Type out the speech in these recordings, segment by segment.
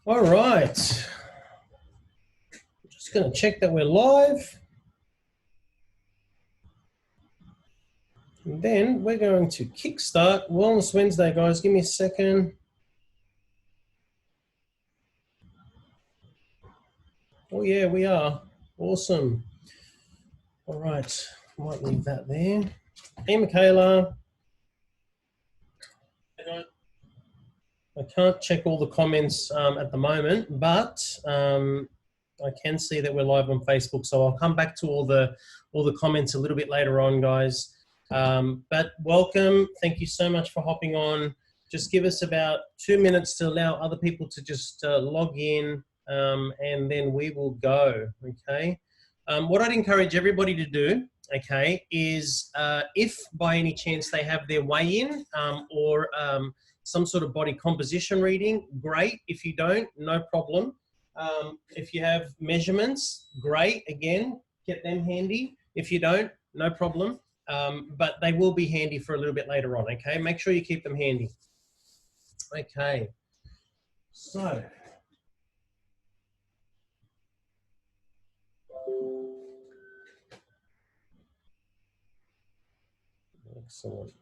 All right. Just going to check that we're live. And then we're going to kickstart Wellness Wednesday, guys. Give me a second. Oh, yeah, we are. Awesome. All right. Might leave that there. Hey, Michaela. I can't check all the comments at the moment, but I can see that we're live on Facebook. So I'll come back to all the comments a little bit later on, guys. But welcome. Thank you so much for hopping on. Just give us about 2 minutes to allow other people to just log in, and then we will go. Okay. What I'd encourage everybody to do, okay, is if by any chance they have their weigh-in or some sort of body composition reading, great. If you don't, no problem. If you have measurements, great. Again, get them handy. If you don't, no problem. But they will be handy for a little bit later on, okay? Make sure you keep them handy. Okay. So. Excellent.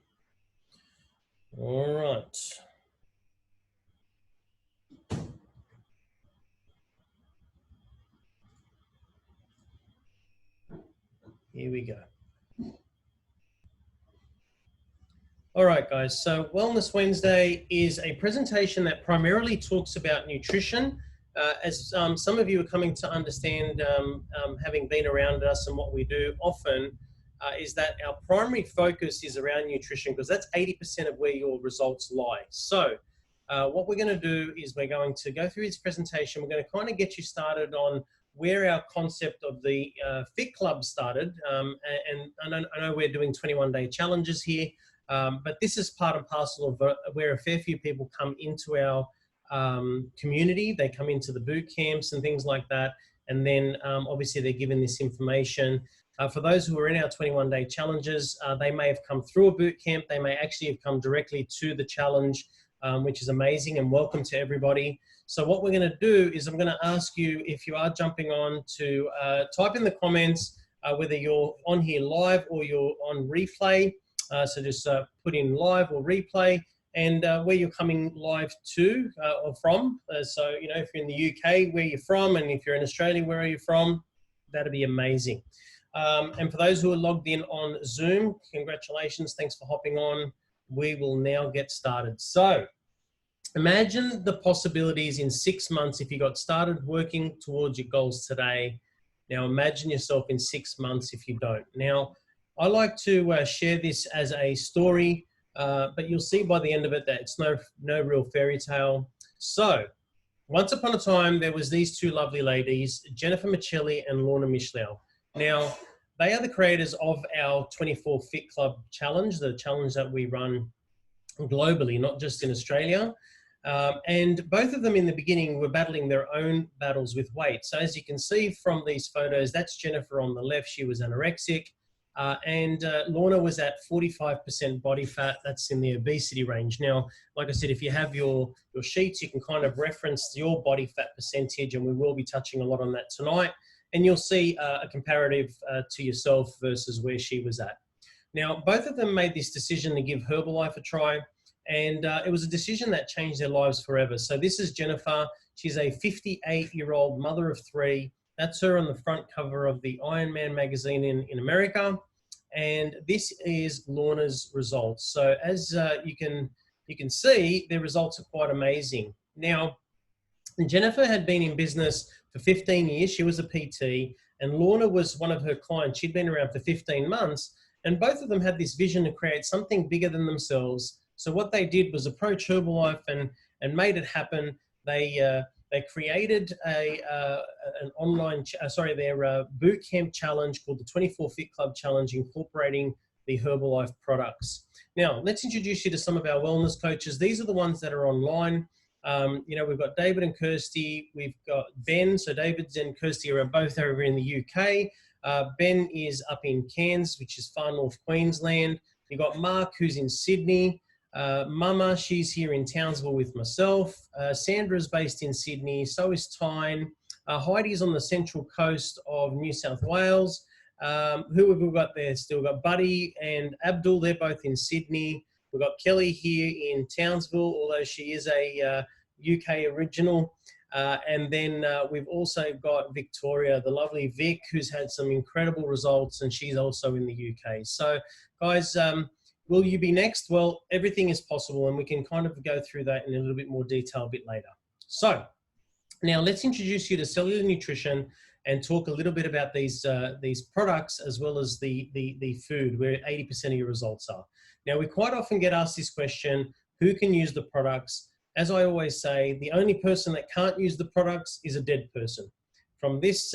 All right. Here we go. All right, guys. So Wellness Wednesday is a presentation that primarily talks about nutrition. As some of you are coming to understand, having been around us and what we do often, is that our primary focus is around nutrition because that's 80% of where your results lie. So what we're going to do is we're going to go through this presentation. We're going to kind of get you started on where our concept of the Fit Club started. And I know we're doing 21-day challenges here, but this is part and parcel of where a fair few people come into our community. They come into the boot camps and things like that. And then obviously they're given this information. For those who are in our 21-day challenges, they may have come through a boot camp. They may actually have come directly to the challenge, which is amazing, and welcome to everybody. So what we're going to do is I'm going to ask you, if you are jumping on, to type in the comments whether you're on here live or you're on replay. So just put in live or replay, and where you're coming live to or from. So, you know, if you're in the UK, where you're from, and if you're in Australia, where are you from? That'd be amazing. And for those who are logged in on Zoom, congratulations. Thanks for hopping on. We will now get started. So imagine the possibilities in 6 months if you got started working towards your goals today. Now imagine yourself in 6 months if you don't. Now, I like to share this as a story, but you'll see by the end of it that it's no real fairy tale. So once upon a time, there was these two lovely ladies, Jennifer Michelli and Lorna Michelle. Now, they are the creators of our 24 Fit Club challenge, the challenge that we run globally, not just in Australia. And both of them in the beginning were battling their own battles with weight. So as you can see from these photos, that's Jennifer on the left. She was anorexic. And Lorna was at 45% body fat. That's in the obesity range. Now, like I said, if you have your sheets, you can kind of reference your body fat percentage, and we will be touching a lot on that tonight. And you'll see a comparative to yourself versus where she was at. Now, both of them made this decision to give Herbalife a try, and it was a decision that changed their lives forever. So this is Jennifer. She's a 58-year-old mother of 3. That's her on the front cover of the Iron Man magazine in America. And this is Lorna's results. So as you can see, their results are quite amazing. Now, Jennifer had been in business for 15 years. She was a PT, and Lorna was one of her clients. She'd been around for 15 months, and both of them had this vision to create something bigger than themselves. So what they did was approach Herbalife and made it happen. They created an online, their boot camp challenge called the 24 Fit Club Challenge, incorporating the Herbalife products. Now, let's introduce you to some of our wellness coaches. These are the ones that are online. You know, we've got David and Kirsty. We've got Ben. So David and Kirsty are both over in the UK. Ben is up in Cairns, which is far north Queensland. You've got Mark, who's in Sydney. Mama, she's here in Townsville with myself. Sandra's based in Sydney. So is Tyne. Heidi's on the central coast of New South Wales. Who have we got there still? We've got Buddy and Abdul. They're both in Sydney. We've got Kelly here in Townsville, although she is a UK original. And then we've also got Victoria, the lovely Vic, who's had some incredible results, and she's also in the UK. So, guys, will you be next? Well, everything is possible, and we can kind of go through that in a little bit more detail a bit later. So, now let's introduce you to cellular nutrition and talk a little bit about these products as well as the food, where 80% of your results are. Now, we quite often get asked this question: who can use the products? As I always say, the only person that can't use the products is a dead person. From this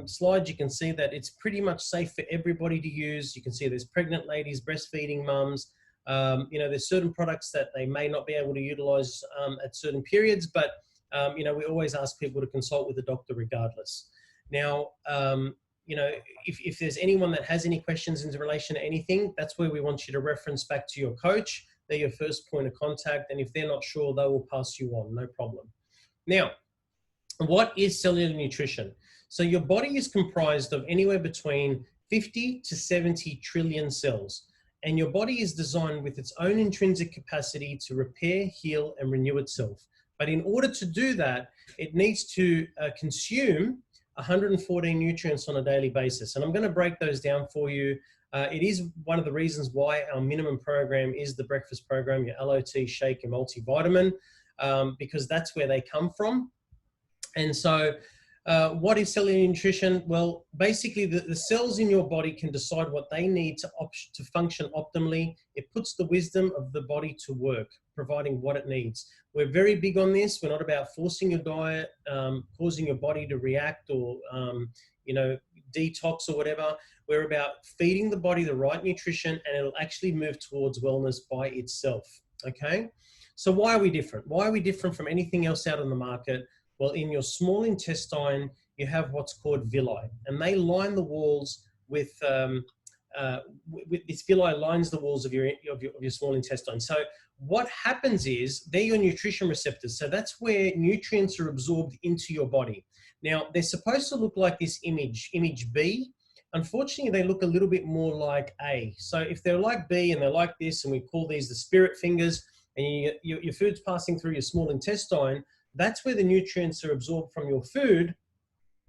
slide, you can see that it's pretty much safe for everybody to use. You can see there's pregnant ladies, breastfeeding mums. You know, there's certain products that they may not be able to utilize at certain periods, but you know, we always ask people to consult with a doctor regardless. Now, you know, if there's anyone that has any questions in relation to anything, that's where we want you to reference back to your coach. They're your first point of contact, and if they're not sure, they will pass you on, no problem. Now, what is cellular nutrition? So your body is comprised of anywhere between 50 to 70 trillion cells, and your body is designed with its own intrinsic capacity to repair, heal, and renew itself. But in order to do that, it needs to consume 114 nutrients on a daily basis. And I'm going to break those down for you. It is one of the reasons why our minimum program is the breakfast program, your LOT shake, your multivitamin, because that's where they come from. And so what is cellular nutrition? Well, basically the cells in your body can decide what they need to function optimally. It puts the wisdom of the body to work, providing what it needs. We're very big on this. We're not about forcing your diet, causing your body to react or, you know, detox or whatever. We're about feeding the body the right nutrition, and it'll actually move towards wellness by itself, okay? So why are we different? Why are we different from anything else out in the market? Well, in your small intestine, you have what's called villi, and they line the walls with this villi lines the walls of your small intestine. So what happens is they're your nutrition receptors. So that's where nutrients are absorbed into your body. Now, they're supposed to look like this image B. Unfortunately, they look a little bit more like A. So if they're like B and they're like this, and we call these the spirit fingers, and your food's passing through your small intestine, that's where the nutrients are absorbed from your food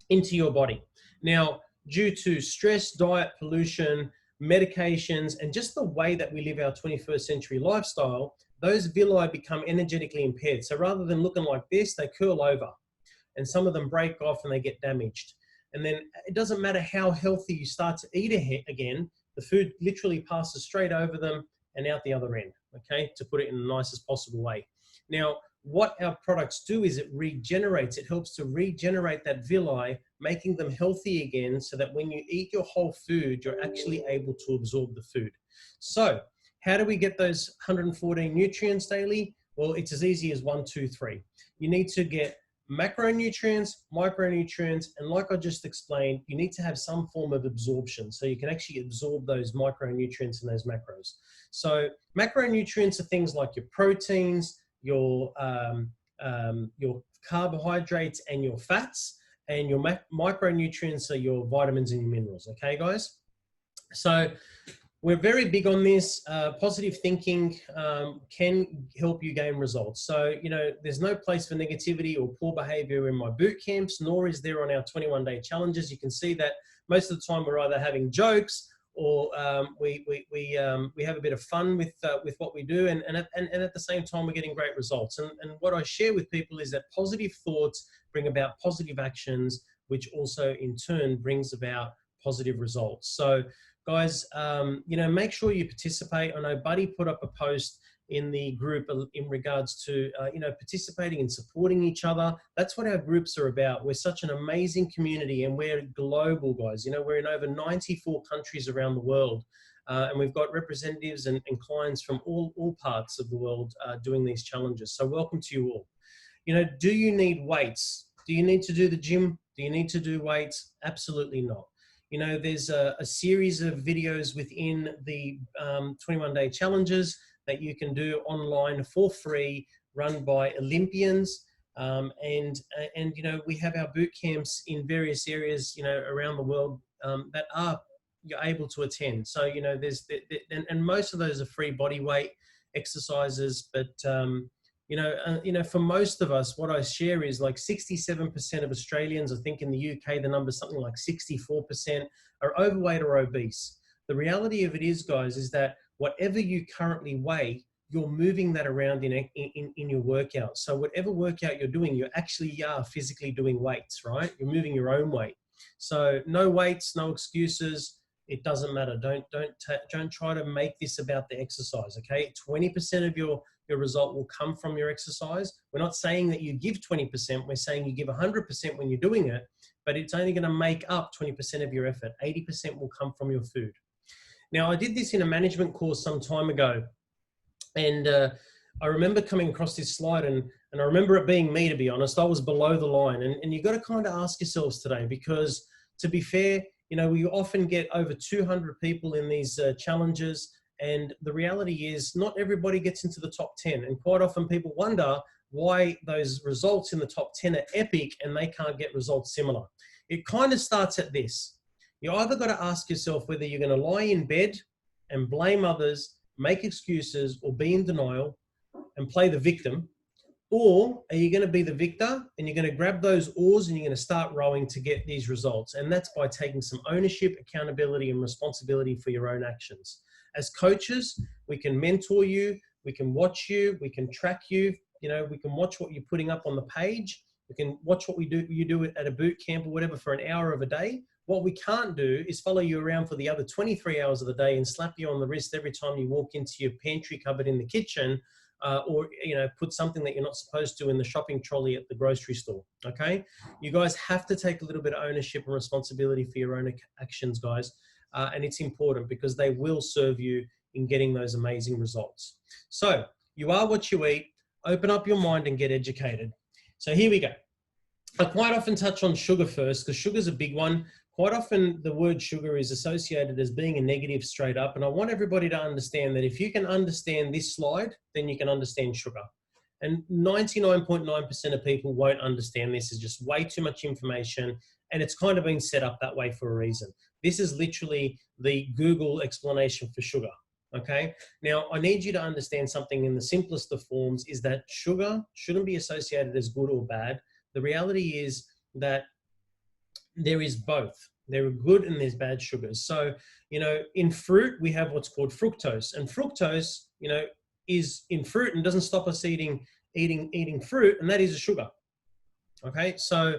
into your body. Now, due to stress, diet, pollution, medications, and just the way that we live our 21st century lifestyle, those villi become energetically impaired. So rather than looking like this, they curl over, and some of them break off and they get damaged. And then it doesn't matter how healthy you start to eat again, the food literally passes straight over them and out the other end, okay, to put it in the nicest possible way. Now, what our products do is it regenerates. It helps to regenerate that villi, making them healthy again, so that when you eat your whole food, you're actually able to absorb the food. So how do we get those 114 nutrients daily? Well, it's as easy as 1, 2, 3. You need to get macronutrients, micronutrients, and like I just explained, you need to have some form of absorption so you can actually absorb those micronutrients and those macros. So macronutrients are things like your proteins, your carbohydrates and your fats, and your micronutrients are your vitamins and your minerals. Okay, guys? So we're very big on this. Positive thinking can help you gain results. So, you know, there's no place for negativity or poor behavior in my boot camps, nor is there on our 21-day challenges. You can see that most of the time we're either having jokes or we have a bit of fun with what we do, and at the same time we're getting great results. And what I share with people is that positive thoughts bring about positive actions, which also in turn brings about positive results. So guys, you know, make sure you participate. I know Buddy put up a post in the group in regards to, you know, participating and supporting each other. That's what our groups are about. We're such an amazing community, and we're global, guys. You know, we're in over 94 countries around the world, and we've got representatives and clients from all parts of the world doing these challenges. So welcome to you all. You know, do you need weights? Do you need to do the gym? Do you need to do weights? Absolutely not. You know, there's a series of videos within the 21-day challenges that you can do online for free, run by Olympians. And you know, we have our boot camps in various areas, you know, around the world that are you're able to attend. So, you know, and most of those are free body weight exercises, but you know, for most of us, what I share is like 67% of Australians, I think in the UK, the number's something like 64%, are overweight or obese. The reality of it is, guys, is that whatever you currently weigh, you're moving that around in your workout. So whatever workout you're doing, you actually are physically doing weights, right? You're moving your own weight. So no weights, no excuses. It doesn't matter. Don't try to make this about the exercise, okay? 20% of your result will come from your exercise. We're not saying that you give 20%. We're saying you give 100% when you're doing it, but it's only going to make up 20% of your effort. 80% will come from your food. Now, I did this in a management course some time ago, and I remember coming across this slide, and I remember it being me, to be honest. I was below the line, and you've got to kind of ask yourselves today, because to be fair, you know, we often get over 200 people in these challenges, and the reality is not everybody gets into the top 10. And quite often people wonder why those results in the top 10 are epic and they can't get results similar. It kind of starts at this. You either got to ask yourself whether you're going to lie in bed and blame others, make excuses, or be in denial and play the victim, or are you going to be the victor and you're going to grab those oars and you're going to start rowing to get these results? And that's by taking some ownership, accountability, and responsibility for your own actions. As coaches, we can mentor you, we can watch you, we can track you, you know, we can watch what you're putting up on the page, we can watch what you do at a boot camp or whatever for an hour of a day. What we can't do is follow you around for the other 23 hours of the day and slap you on the wrist every time you walk into your pantry cupboard in the kitchen, or, you know, put something that you're not supposed to in the shopping trolley at the grocery store, okay? You guys have to take a little bit of ownership and responsibility for your own actions, guys. And it's important because they will serve you in getting those amazing results. So you are what you eat. Open up your mind and get educated. So here we go. I quite often touch on sugar first because sugar's a big one. Quite often the word sugar is associated as being a negative straight up. And I want everybody to understand that if you can understand this slide, then you can understand sugar. And 99.9% of people won't understand this. It's just way too much information. And it's kind of been set up that way for a reason. This is literally the Google explanation for sugar. Okay. Now I need you to understand something in the simplest of forms is that sugar shouldn't be associated as good or bad. The reality is that there is both. There are good and there's bad sugars. So, you know, in fruit, we have what's called fructose, and fructose, you know, is in fruit and doesn't stop us eating fruit, and that is a sugar. Okay. So,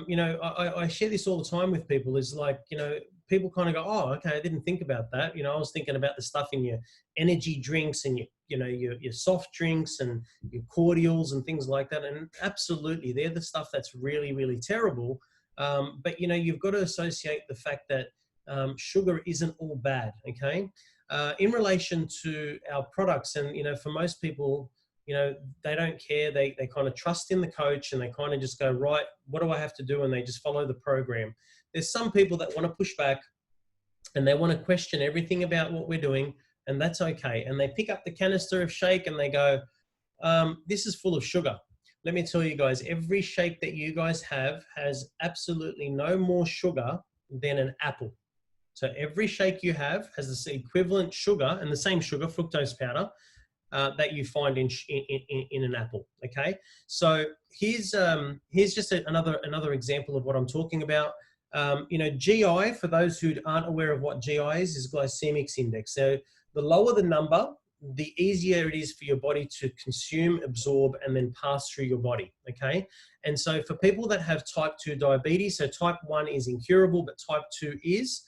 you know, I share this all the time with people is like, you know, people kind of go, oh, okay, I didn't think about that. You know, I was thinking about the stuff in your energy drinks and your soft drinks and your cordials and things like that. And absolutely, they're the stuff that's really, really terrible. But, you know, you've got to associate the fact that sugar isn't all bad, okay? In relation to our products, and, you know, for most people, you know, they don't care. They kind of trust in the coach and they kind of just go, right, what do I have to do? And they just follow the program. There's some people that want to push back and they want to question everything about what we're doing, and that's okay. And they pick up the canister of shake and they go, this is full of sugar. Let me tell you guys, every shake that you guys have has absolutely no more sugar than an apple. So every shake you have has the equivalent sugar and the same sugar, fructose powder, that you find in an apple. Okay, so here's just another example of what I'm talking about. You know, GI, for those who aren't aware of what GI is glycemic index. So the lower the number, the easier it is for your body to consume, absorb, and then pass through your body, okay? And so for people that have type 2 diabetes, so type 1 is incurable, but type 2 is,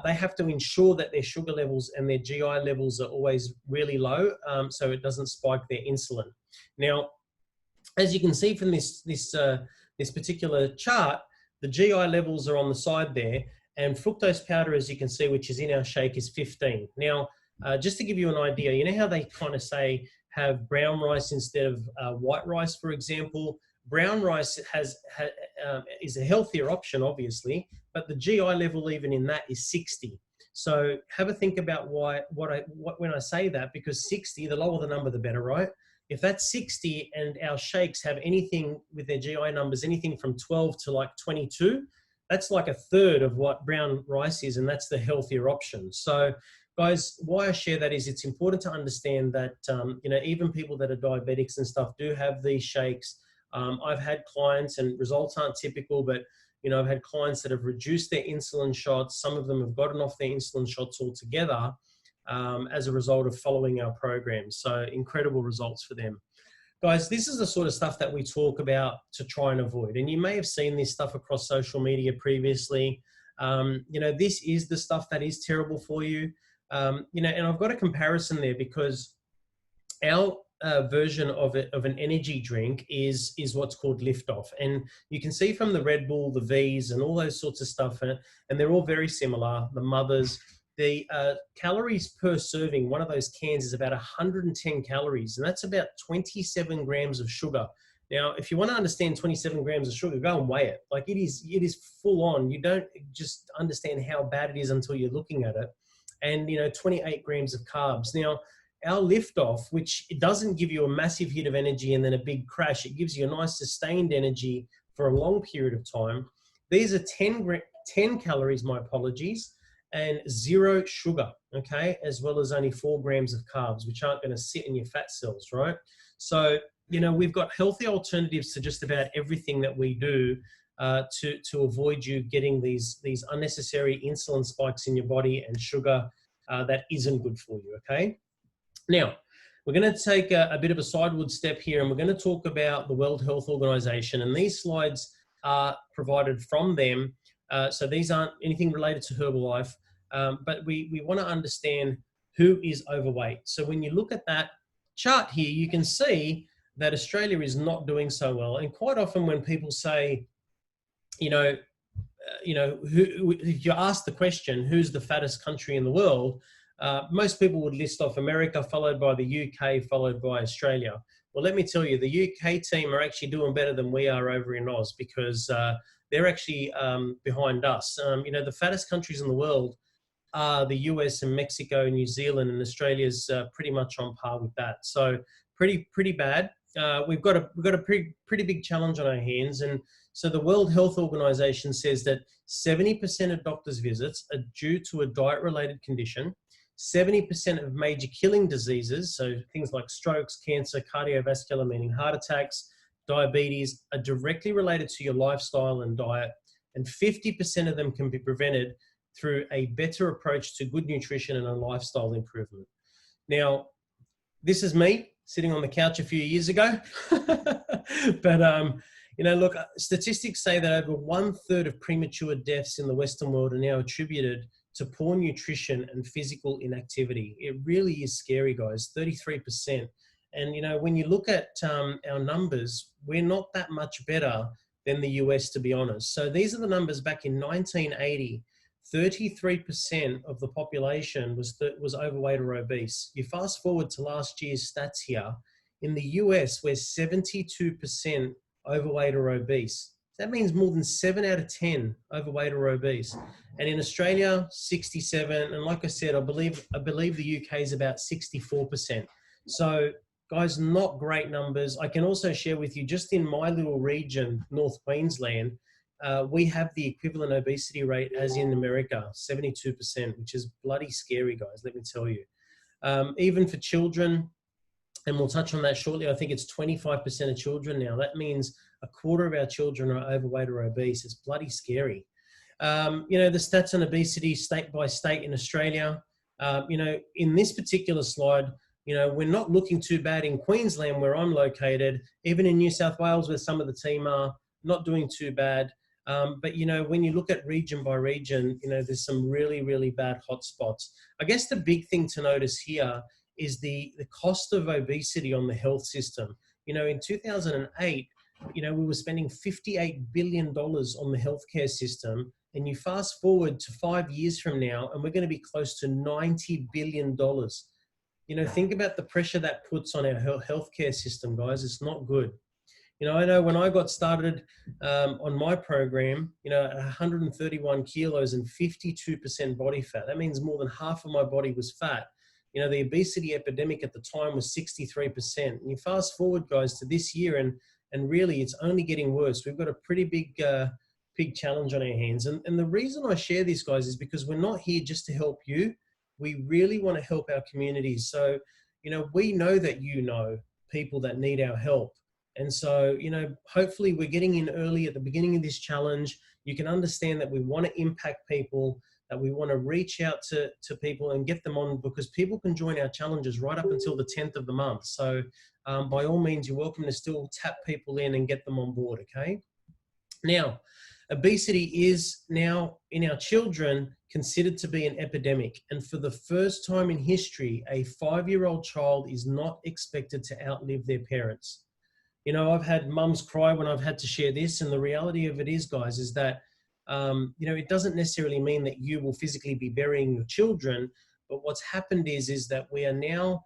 they have to ensure that their sugar levels and their GI levels are always really low, so it doesn't spike their insulin. Now, as you can see from this particular chart, the GI levels are on the side there, and fructose powder, as you can see, which is in our shake, is 15. Now, just to give you an idea, you know how they kind of say have brown rice instead of white rice, for example? Brown rice is a healthier option, obviously, but the GI level even in that is 60. So have a think about when I say that, because 60, the lower the number, the better, right? If that's 60 and our shakes have anything with their GI numbers, anything from 12 to like 22, that's like a third of what brown rice is, and that's the healthier option. So guys, why I share that is it's important to understand that, even people that are diabetics and stuff do have these shakes. I've had clients, and results aren't typical, but I've had clients that have reduced their insulin shots. Some of them have gotten off their insulin shots altogether as a result of following our program. So incredible results for them. Guys, this is the sort of stuff that we talk about to try and avoid. And you may have seen this stuff across social media previously. This is the stuff that is terrible for you. And I've got a comparison there because our version of an energy drink is what's called Liftoff. And you can see from the Red Bull, the V's and all those sorts of stuff, and they're all very similar, the mothers. The calories per serving, one of those cans is about 110 calories, and that's about 27 grams of sugar. Now, if you want to understand 27 grams of sugar, go and weigh it. Like it is full on. You don't just understand how bad it is until you're looking at it. And 28 grams of carbs. Now, our Liftoff, which it doesn't give you a massive hit of energy and then a big crash, it gives you a nice sustained energy for a long period of time. These are 10 calories, my apologies, and 0 sugar, okay, as well as only 4 grams of carbs, which aren't going to sit in your fat cells, right? So, we've got healthy alternatives to just about everything that we do to avoid you getting these unnecessary insulin spikes in your body and sugar that isn't good for you, okay? Now, we're going to take a bit of a sideward step here, and we're going to talk about the World Health Organization, and these slides are provided from them. So these aren't anything related to Herbalife, but we want to understand who is overweight. So when you look at that chart here, you can see that Australia is not doing so well. And quite often when people say, if you ask the question, who's the fattest country in the world, most people would list off America, followed by the UK, followed by Australia. Well, let me tell you, the UK team are actually doing better than we are over in Oz, because they're actually behind us. The fattest countries in the world are the US and Mexico and New Zealand, and Australia's pretty much on par with that. So pretty bad. We've got a pretty big challenge on our hands. And so the World Health Organization says that 70% of doctors' visits are due to a diet-related condition. 70% of major killing diseases, so things like strokes, cancer, cardiovascular, meaning heart attacks, diabetes, are directly related to your lifestyle and diet. And 50% of them can be prevented through a better approach to good nutrition and a lifestyle improvement. Now, this is me sitting on the couch a few years ago. But, look, statistics say that over 1/3 of premature deaths in the Western world are now attributed to poor nutrition and physical inactivity. It really is scary, guys, 33%. And, when you look at our numbers, we're not that much better than the US, to be honest. So these are the numbers back in 1980. 33% of the population was overweight or obese. You fast forward to last year's stats here. In the US, we're 72% overweight or obese. That means more than 7 out of 10 overweight or obese. And in Australia, 67. And like I said, I believe the UK is about 64%. So guys, not great numbers. I can also share with you, just in my little region, North Queensland, we have the equivalent obesity rate as in America, 72%, which is bloody scary, guys, let me tell you. Even for children, and we'll touch on that shortly, I think it's 25% of children now. That means 1/4 of our children are overweight or obese. It's bloody scary. The stats on obesity state by state in Australia, in this particular slide, we're not looking too bad in Queensland, where I'm located. Even in New South Wales, where some of the team are, not doing too bad. But, when you look at region by region, there's some really, really bad hotspots. I guess the big thing to notice here is the cost of obesity on the health system. In 2008, we were spending $58 billion on the healthcare system. And you fast forward to 5 years from now, and we're going to be close to $90 billion. Think about the pressure that puts on our healthcare system, guys. It's not good. You know, I know when I got started on my program, you know, at 131 kilos and 52% body fat, that means more than half of my body was fat. You know, the obesity epidemic at the time was 63%. And you fast forward, guys, to this year, and really it's only getting worse. We've got a pretty big challenge on our hands. And the reason I share this, guys, is because we're not here just to help you. We really want to help our communities. So, you know, we know that you know people that need our help. And so, you know, hopefully we're getting in early at the beginning of this challenge. You can understand that we want to impact people, that we want to reach out to people and get them on, because people can join our challenges right up until the 10th of the month. So by all means, you're welcome to still tap people in and get them on board, okay? Now, obesity is now in our children considered to be an epidemic. And for the first time in history, a 5-year-old child is not expected to outlive their parents. You know, I've had mums cry when I've had to share this. And the reality of it is, guys, is that, you know, it doesn't necessarily mean that you will physically be burying your children. But what's happened is that we are now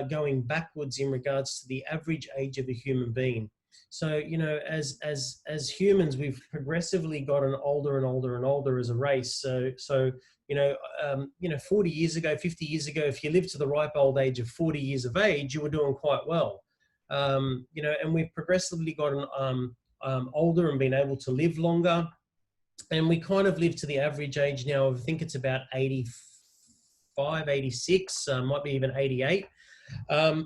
going backwards in regards to the average age of a human being. So, you know, as humans, we've progressively gotten older and older and older as a race. So you know, 40 years ago, 50 years ago, if you lived to the ripe old age of 40 years of age, you were doing quite well. You know, and we've progressively gotten older and been able to live longer. And we kind of live to the average age now. I think it's about 85, 86, might be even 88.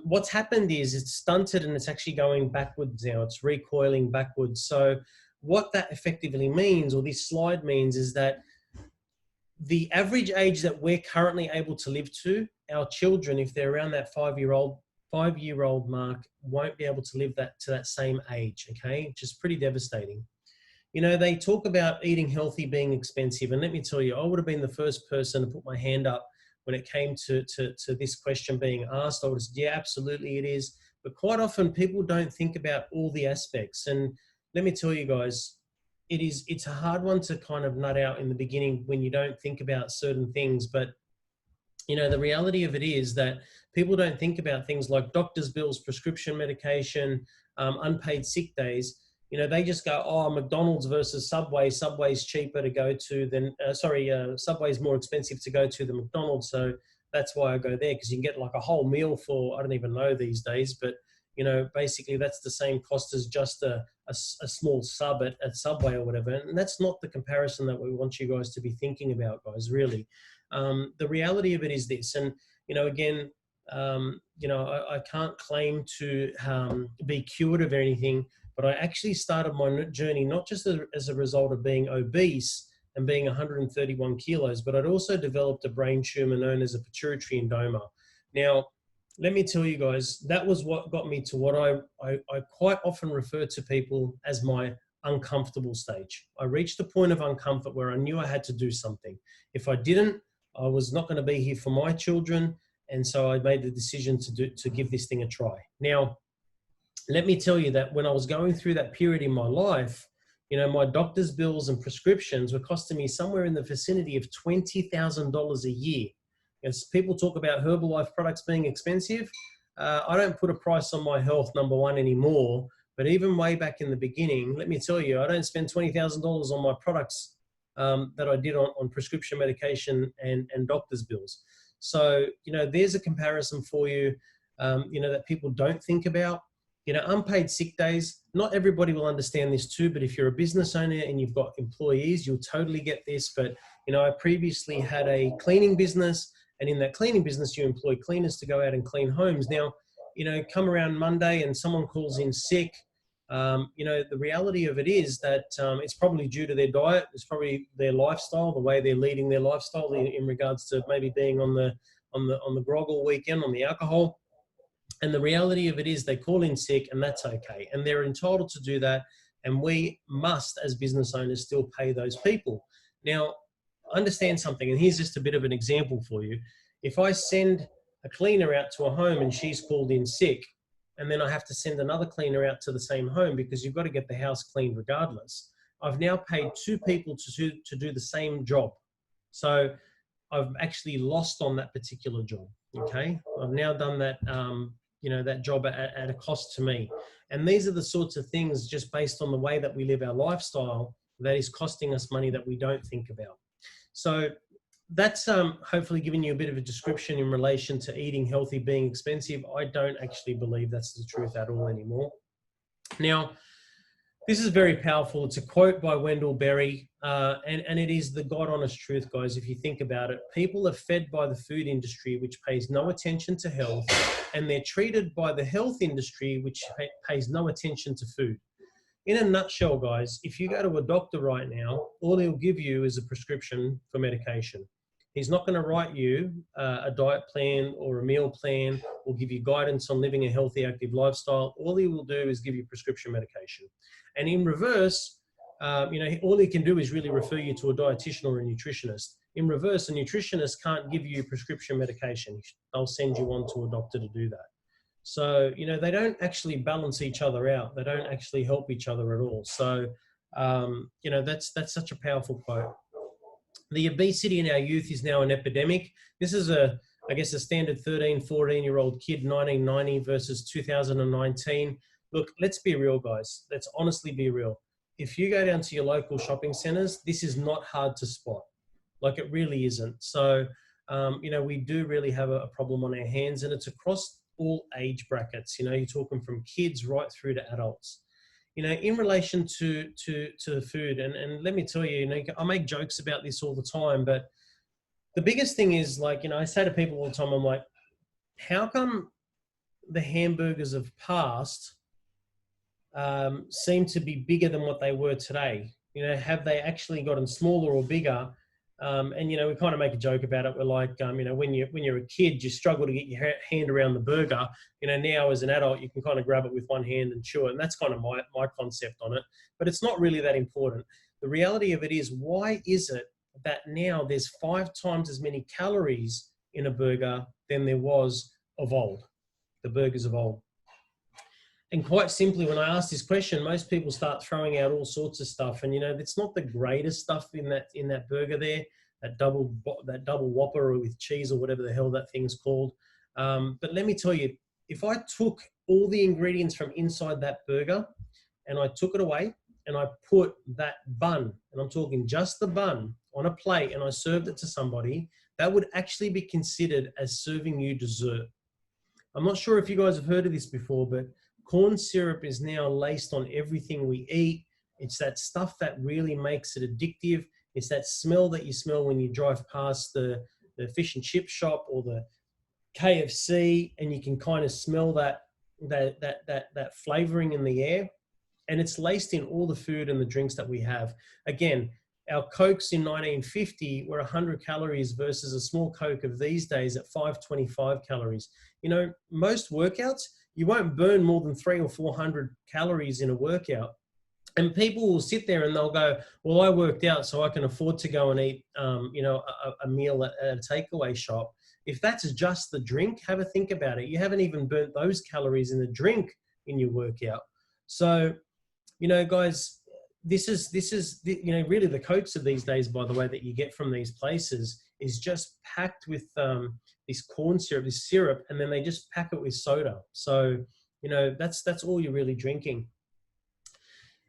What's happened is it's stunted and it's actually going backwards now. It's recoiling backwards. So what that effectively means, or this slide means, is that the average age that we're currently able to live to, our children, if they're around that 5-year-old mark, won't be able to live that to that same age, okay? Which is pretty devastating. You know, they talk about eating healthy being expensive. And let me tell you, I would have been the first person to put my hand up when it came to this question being asked. I would have said, yeah, absolutely it is. But quite often people don't think about all the aspects. And let me tell you guys, it's a hard one to kind of nut out in the beginning when you don't think about certain things. But, you know, the reality of it is that people don't think about things like doctor's bills, prescription medication, unpaid sick days. You know, they just go, oh, McDonald's versus Subway. Subway's cheaper to go to than, Subway's more expensive to go to than McDonald's. So that's why I go there, because you can get like a whole meal for, I don't even know these days, but, you know, basically that's the same cost as just a small sub at Subway or whatever. And that's not the comparison that we want you guys to be thinking about, guys, really. The reality of it is this, and, you know, again, you know, I can't claim to be cured of anything, but I actually started my journey not just as a result of being obese and being 131 kilos, but I'd also developed a brain tumor known as a pituitary indoma. Now, let me tell you guys, that was what got me to what I quite often refer to people as my uncomfortable stage. I reached a point of uncomfort where I knew I had to do something. If I didn't, I was not going to be here for my children. And so I made the decision to give this thing a try. Now, let me tell you that when I was going through that period in my life, you know, my doctor's bills and prescriptions were costing me somewhere in the vicinity of $20,000 a year. As people talk about Herbalife products being expensive, I don't put a price on my health, number one, anymore. But even way back in the beginning, let me tell you, I don't spend $20,000 on my products that I did on prescription medication and doctor's bills. So, you know, there's a comparison for you, you know, that people don't think about. You know, unpaid sick days, not everybody will understand this too, but if you're a business owner and you've got employees, you'll totally get this. But, you know, I previously had a cleaning business, and in that cleaning business, you employ cleaners to go out and clean homes. Now, you know, come around Monday and someone calls in sick, you know, the reality of it is that it's probably due to their diet. It's probably their lifestyle, the way they're leading their lifestyle in regards to maybe being on the grog all weekend, on the alcohol. And the reality of it is they call in sick, and that's okay. And they're entitled to do that. And we must, as business owners, still pay those people. Now, understand something, and here's just a bit of an example for you. If I send a cleaner out to a home and she's called in sick, and then I have to send another cleaner out to the same home because you've got to get the house cleaned regardless, I've now paid two people to do the same job. So I've actually lost on that particular job, okay? I've now done that that job at a cost to me. And these are the sorts of things, just based on the way that we live our lifestyle, that is costing us money that we don't think about. So that's hopefully giving you a bit of a description in relation to eating healthy being expensive. I don't actually believe that's the truth at all anymore. Now, this is very powerful. It's a quote by Wendell Berry, and it is the God-honest truth, guys. If you think about it, people are fed by the food industry, which pays no attention to health, and they're treated by the health industry, which pays no attention to food. In a nutshell, guys, if you go to a doctor right now, all he'll give you is a prescription for medication. He's not going to write you a diet plan or a meal plan or give you guidance on living a healthy, active lifestyle. All he will do is give you prescription medication. And in reverse, all he can do is really refer you to a dietitian or a nutritionist. In reverse, a nutritionist can't give you prescription medication. They'll send you on to a doctor to do that. So, they don't actually balance each other out. They don't actually help each other at all. So, that's such a powerful quote. The obesity in our youth is now an epidemic. This is a standard 13, 14-year-old kid, 1990 versus 2019. Look, let's be real, guys. Let's honestly be real. If you go down to your local shopping centers, this is not hard to spot. Like, it really isn't. So, we do really have a problem on our hands, and it's across all age brackets. You're talking from kids right through to adults. In relation to food, and let me tell you, I make jokes about this all the time, but the biggest thing is, I say to people all the time, I'm like, how come the hamburgers of past seem to be bigger than what they were today? Have they actually gotten smaller or bigger? And we kind of make a joke about it. We're like, when you're a kid, you struggle to get your hand around the burger. Now as an adult, you can kind of grab it with one hand and chew it. And that's kind of my concept on it. But it's not really that important. The reality of it is, why is it that now there's 5 times as many calories in a burger than there was of old, the burgers of old? And quite simply, when I ask this question, most people start throwing out all sorts of stuff. And, it's not the greatest stuff in that burger there, that double Whopper with cheese or whatever the hell that thing's called. But let me tell you, if I took all the ingredients from inside that burger and I took it away and I put that bun, and I'm talking just the bun, on a plate, and I served it to somebody, that would actually be considered as serving you dessert. I'm not sure if you guys have heard of this before, but corn syrup is now laced on everything we eat. It's that stuff that really makes it addictive. It's that smell that you smell when you drive past the fish and chip shop or the KFC, and you can kind of smell that flavoring in the air. And it's laced in all the food and the drinks that we have. Again, our Cokes in 1950 were 100 calories versus a small Coke of these days at 525 calories. Most workouts, you won't burn more than 300 or 400 calories in a workout. And people will sit there and they'll go, well, I worked out so I can afford to go and eat, a meal at a takeaway shop. If that's just the drink, have a think about it. You haven't even burnt those calories in the drink in your workout. So, guys, this is really the Cokes of these days, by the way, that you get from these places is just packed with this corn syrup, this syrup, and then they just pack it with soda. So, that's all you're really drinking.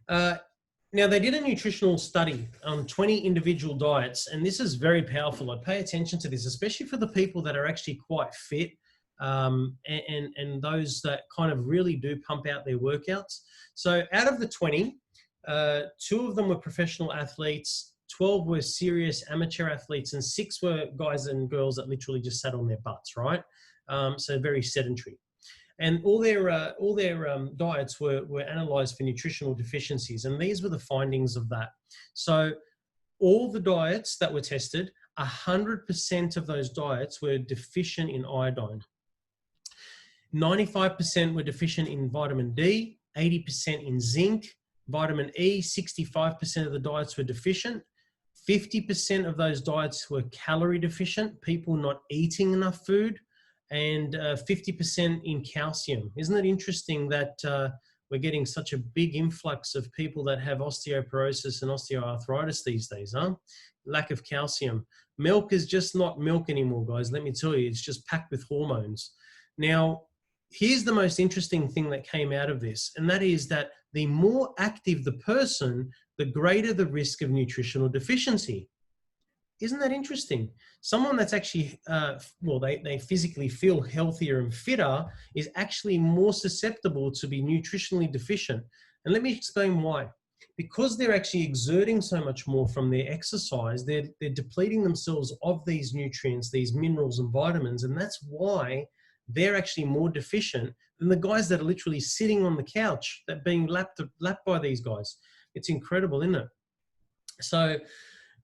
Now, they did a nutritional study on 20 individual diets, and this is very powerful. I pay attention to this, especially for the people that are actually quite fit and those that kind of really do pump out their workouts. So out of the 20, 2 of them were professional athletes, 12 were serious amateur athletes, and 6 were guys and girls that literally just sat on their butts, right? So very sedentary. And all their diets were analyzed for nutritional deficiencies, and these were the findings of that. So all the diets that were tested, 100% of those diets were deficient in iodine. 95% were deficient in vitamin D, 80% in zinc, vitamin E, 65% of the diets were deficient. 50% of those diets were calorie deficient, people not eating enough food, and 50% in calcium. Isn't it interesting that we're getting such a big influx of people that have osteoporosis and osteoarthritis these days, huh? Lack of calcium. Milk is just not milk anymore, guys. Let me tell you, it's just packed with hormones. Now, here's the most interesting thing that came out of this, and that is that the more active the person, the greater the risk of nutritional deficiency. Isn't that interesting? Someone that's actually, well, they physically feel healthier and fitter is actually more susceptible to be nutritionally deficient. And let me explain why. Because they're actually exerting so much more from their exercise, they're depleting themselves of these nutrients, these minerals and vitamins, and that's why they're actually more deficient than the guys that are literally sitting on the couch that being lapped by these guys. It's incredible, isn't it? So,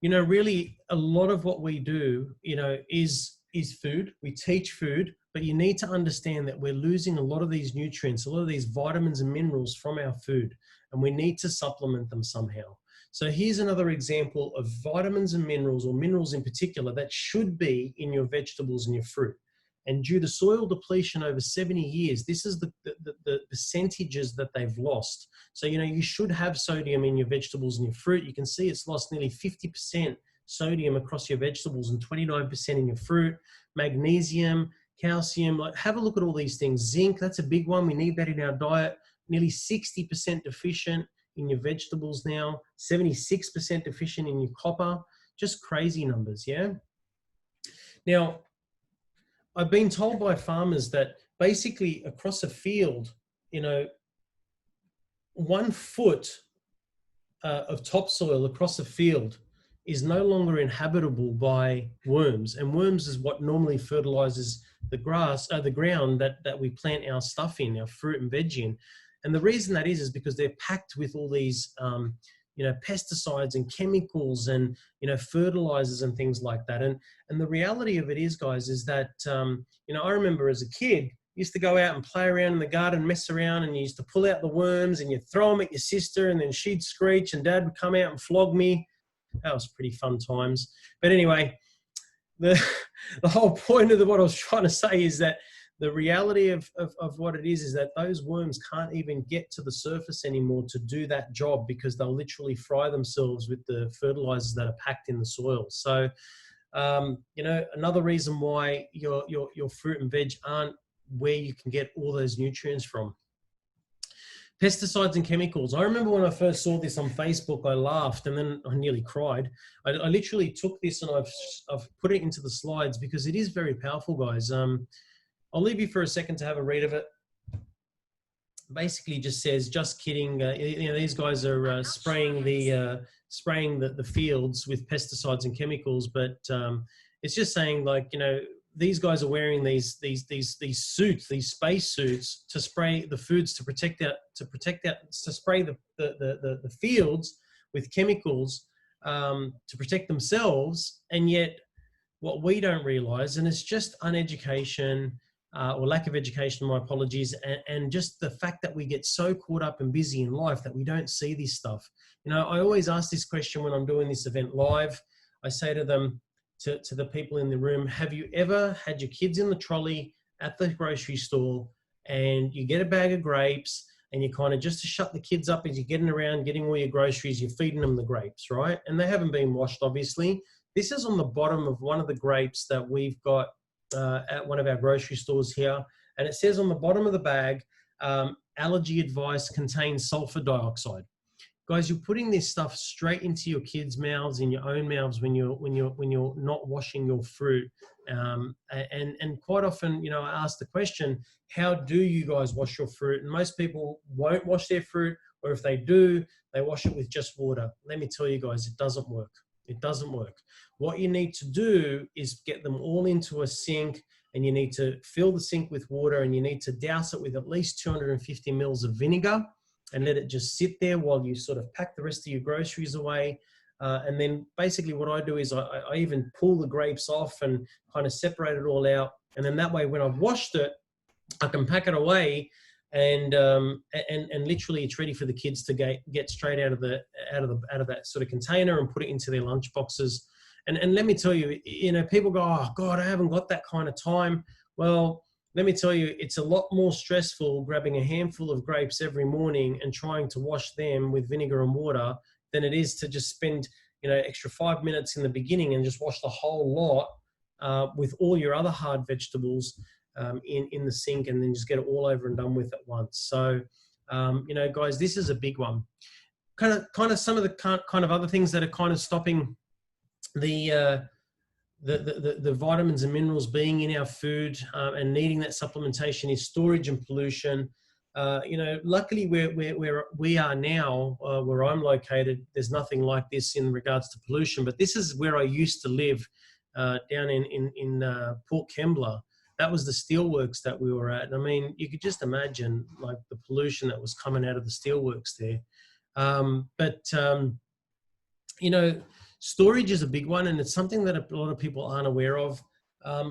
you know, really a lot of what we do, you know, is food. We teach food, but you need to understand that we're losing a lot of these nutrients, a lot of these vitamins and minerals from our food, and we need to supplement them somehow. So here's another example of vitamins and minerals, or minerals in particular, that should be in your vegetables and your fruit. And due to soil depletion over 70 years, this is the percentages that they've lost. So, you know, you should have sodium in your vegetables and your fruit. You can see it's lost nearly 50% sodium across your vegetables and 29% in your fruit. Magnesium, calcium, like have a look at all these things. Zinc, that's a big one. We need that in our diet. Nearly 60% deficient in your vegetables now, 76% deficient in your copper. Just crazy numbers, yeah? Now, I've been told by farmers that basically across a field, you know, 1 foot of topsoil across a field is no longer inhabitable by worms. And worms is what normally fertilizes the grass, the ground that we plant our stuff in, our fruit and veg in. And the reason that is because they're packed with all these, you know, pesticides and chemicals and, you know, fertilizers and things like that. And the reality of it is, guys, is that, you know, I remember as a kid, used to go out and play around in the garden, mess around, and you used to pull out the worms and you'd throw them at your sister, and then she'd screech and Dad would come out and flog me. That was pretty fun times. But anyway, the whole point of what I was trying to say is that the reality of what it is that those worms can't even get to the surface anymore to do that job, because they'll literally fry themselves with the fertilizers that are packed in the soil. So, you know, another reason why your fruit and veg aren't where you can get all those nutrients from. Pesticides and chemicals. I remember when I first saw this on Facebook, I laughed and then I nearly cried. I literally took this and I've put it into the slides because it is very powerful, guys. I'll leave you for a second to have a read of it. Basically just says, just kidding. You know, these guys are spraying the fields with pesticides and chemicals, but it's just saying, like, you know, these guys are wearing these suits, these space suits, to spray the foods to spray the fields with chemicals to protect themselves. And yet what we don't realize, and it's just uneducation, or lack of education, my apologies, and just the fact that we get so caught up and busy in life that we don't see this stuff. You know, I always ask this question when I'm doing this event live. I say to them, to the people in the room, have you ever had your kids in the trolley at the grocery store and you get a bag of grapes and you kind of, just to shut the kids up as you're getting around, getting all your groceries, you're feeding them the grapes, right? And they haven't been washed, obviously. This is on the bottom of one of the grapes that we've got at one of our grocery stores here. And it says on the bottom of the bag, allergy advice contains sulfur dioxide. Guys, you're putting this stuff straight into your kids' mouths, in your own mouths, when you're not washing your fruit. And quite often, you know, I ask the question, how do you guys wash your fruit? And most people won't wash their fruit, or if they do, they wash it with just water. Let me tell you guys, it doesn't work. It doesn't work. What you need to do is get them all into a sink, and you need to fill the sink with water, and you need to douse it with at least 250 mils of vinegar, and let it just sit there while you sort of pack the rest of your groceries away. And then basically what I do is I even pull the grapes off and kind of separate it all out. And then that way, when I've washed it, I can pack it away, and literally it's ready for the kids to get straight out of that sort of container and put it into their lunch boxes. And let me tell you, you know, people go, oh God, I haven't got that kind of time. Well, let me tell you, it's a lot more stressful grabbing a handful of grapes every morning and trying to wash them with vinegar and water than it is to just spend, you know, extra 5 minutes in the beginning and just wash the whole lot with all your other hard vegetables. in the sink, and then just get it all over and done with at once. So, you know, guys, this is a big one. Kind of some of the kind of other things that are kind of stopping the vitamins and minerals being in our food and needing that supplementation is storage and pollution. You know, luckily where we are now, where I'm located, there's nothing like this in regards to pollution. But this is where I used to live, down in Port Kembla. That was the steelworks that we were at. And I mean, you could just imagine like the pollution that was coming out of the steelworks there. You know, storage is a big one, and it's something that a lot of people aren't aware of.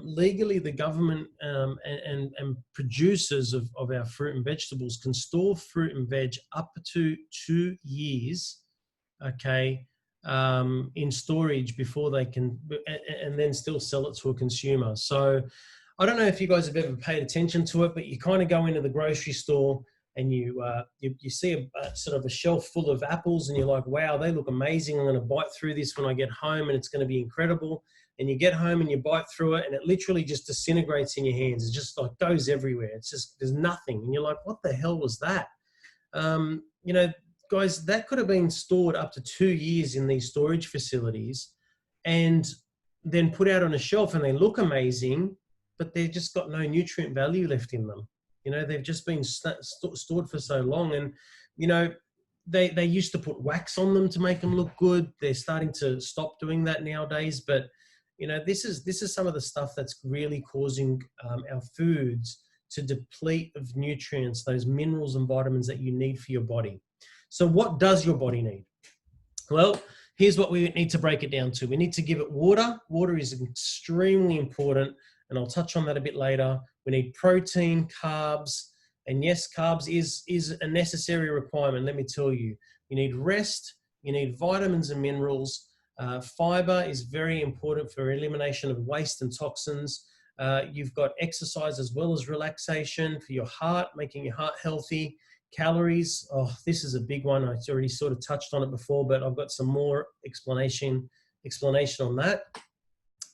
Legally, the government and producers of our fruit and vegetables can store fruit and veg up to 2 years, okay, in storage before they can, and then still sell it to a consumer. So I don't know if you guys have ever paid attention to it, but you kind of go into the grocery store and you see a sort of a shelf full of apples, and you're like, wow, they look amazing. I'm going to bite through this when I get home, and it's going to be incredible. And you get home and you bite through it, and it literally just disintegrates in your hands. It just like goes everywhere. It's just, there's nothing. And you're like, what the hell was that? You know, guys, that could have been stored up to 2 years in these storage facilities and then put out on a shelf, and they look amazing, but they've just got no nutrient value left in them. You know, they've just been stored for so long. And, you know, they used to put wax on them to make them look good. They're starting to stop doing that nowadays. But, you know, this is some of the stuff that's really causing our foods to deplete of nutrients, those minerals and vitamins that you need for your body. So what does your body need? Well, here's what we need to break it down to. We need to give it water. Water is extremely important, and I'll touch on that a bit later. We need protein, carbs, and yes, carbs is a necessary requirement, let me tell you. You need rest, you need vitamins and minerals. Fiber is very important for elimination of waste and toxins. You've got exercise as well as relaxation for your heart, making your heart healthy. Calories, oh, this is a big one. I already sort of touched on it before, but I've got some more explanation on that.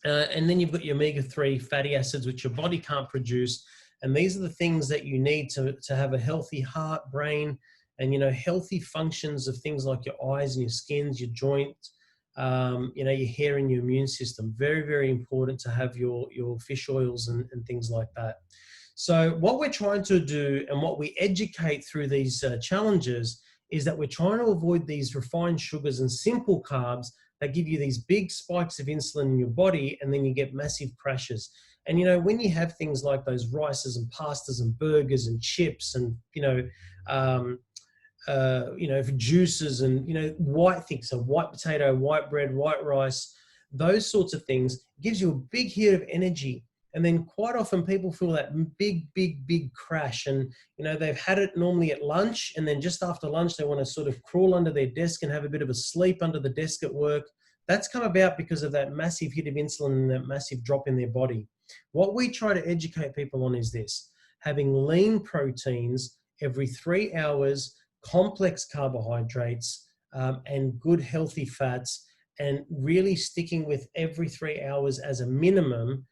And then you've got your omega-3 fatty acids, which your body can't produce. And these are the things that you need to have a healthy heart, brain, and, you know, healthy functions of things like your eyes and your skins, your joints, you know, your hair and your immune system. Very, very important to have your fish oils and things like that. So what we're trying to do, and what we educate through these challenges, is that we're trying to avoid these refined sugars and simple carbs that give you these big spikes of insulin in your body, and then you get massive crashes. And, you know, when you have things like those rices and pastas and burgers and chips and, you know, juices and, you know, white things, so white potato, white bread, white rice, those sorts of things, gives you a big hit of energy. And then quite often people feel that big crash, and, you know, they've had it normally at lunch, and then just after lunch, they want to sort of crawl under their desk and have a bit of a sleep under the desk at work. That's come about because of that massive hit of insulin and that massive drop in their body. What we try to educate people on is this: having lean proteins every 3 hours, complex carbohydrates, and good healthy fats, and really sticking with every 3 hours as a minimum,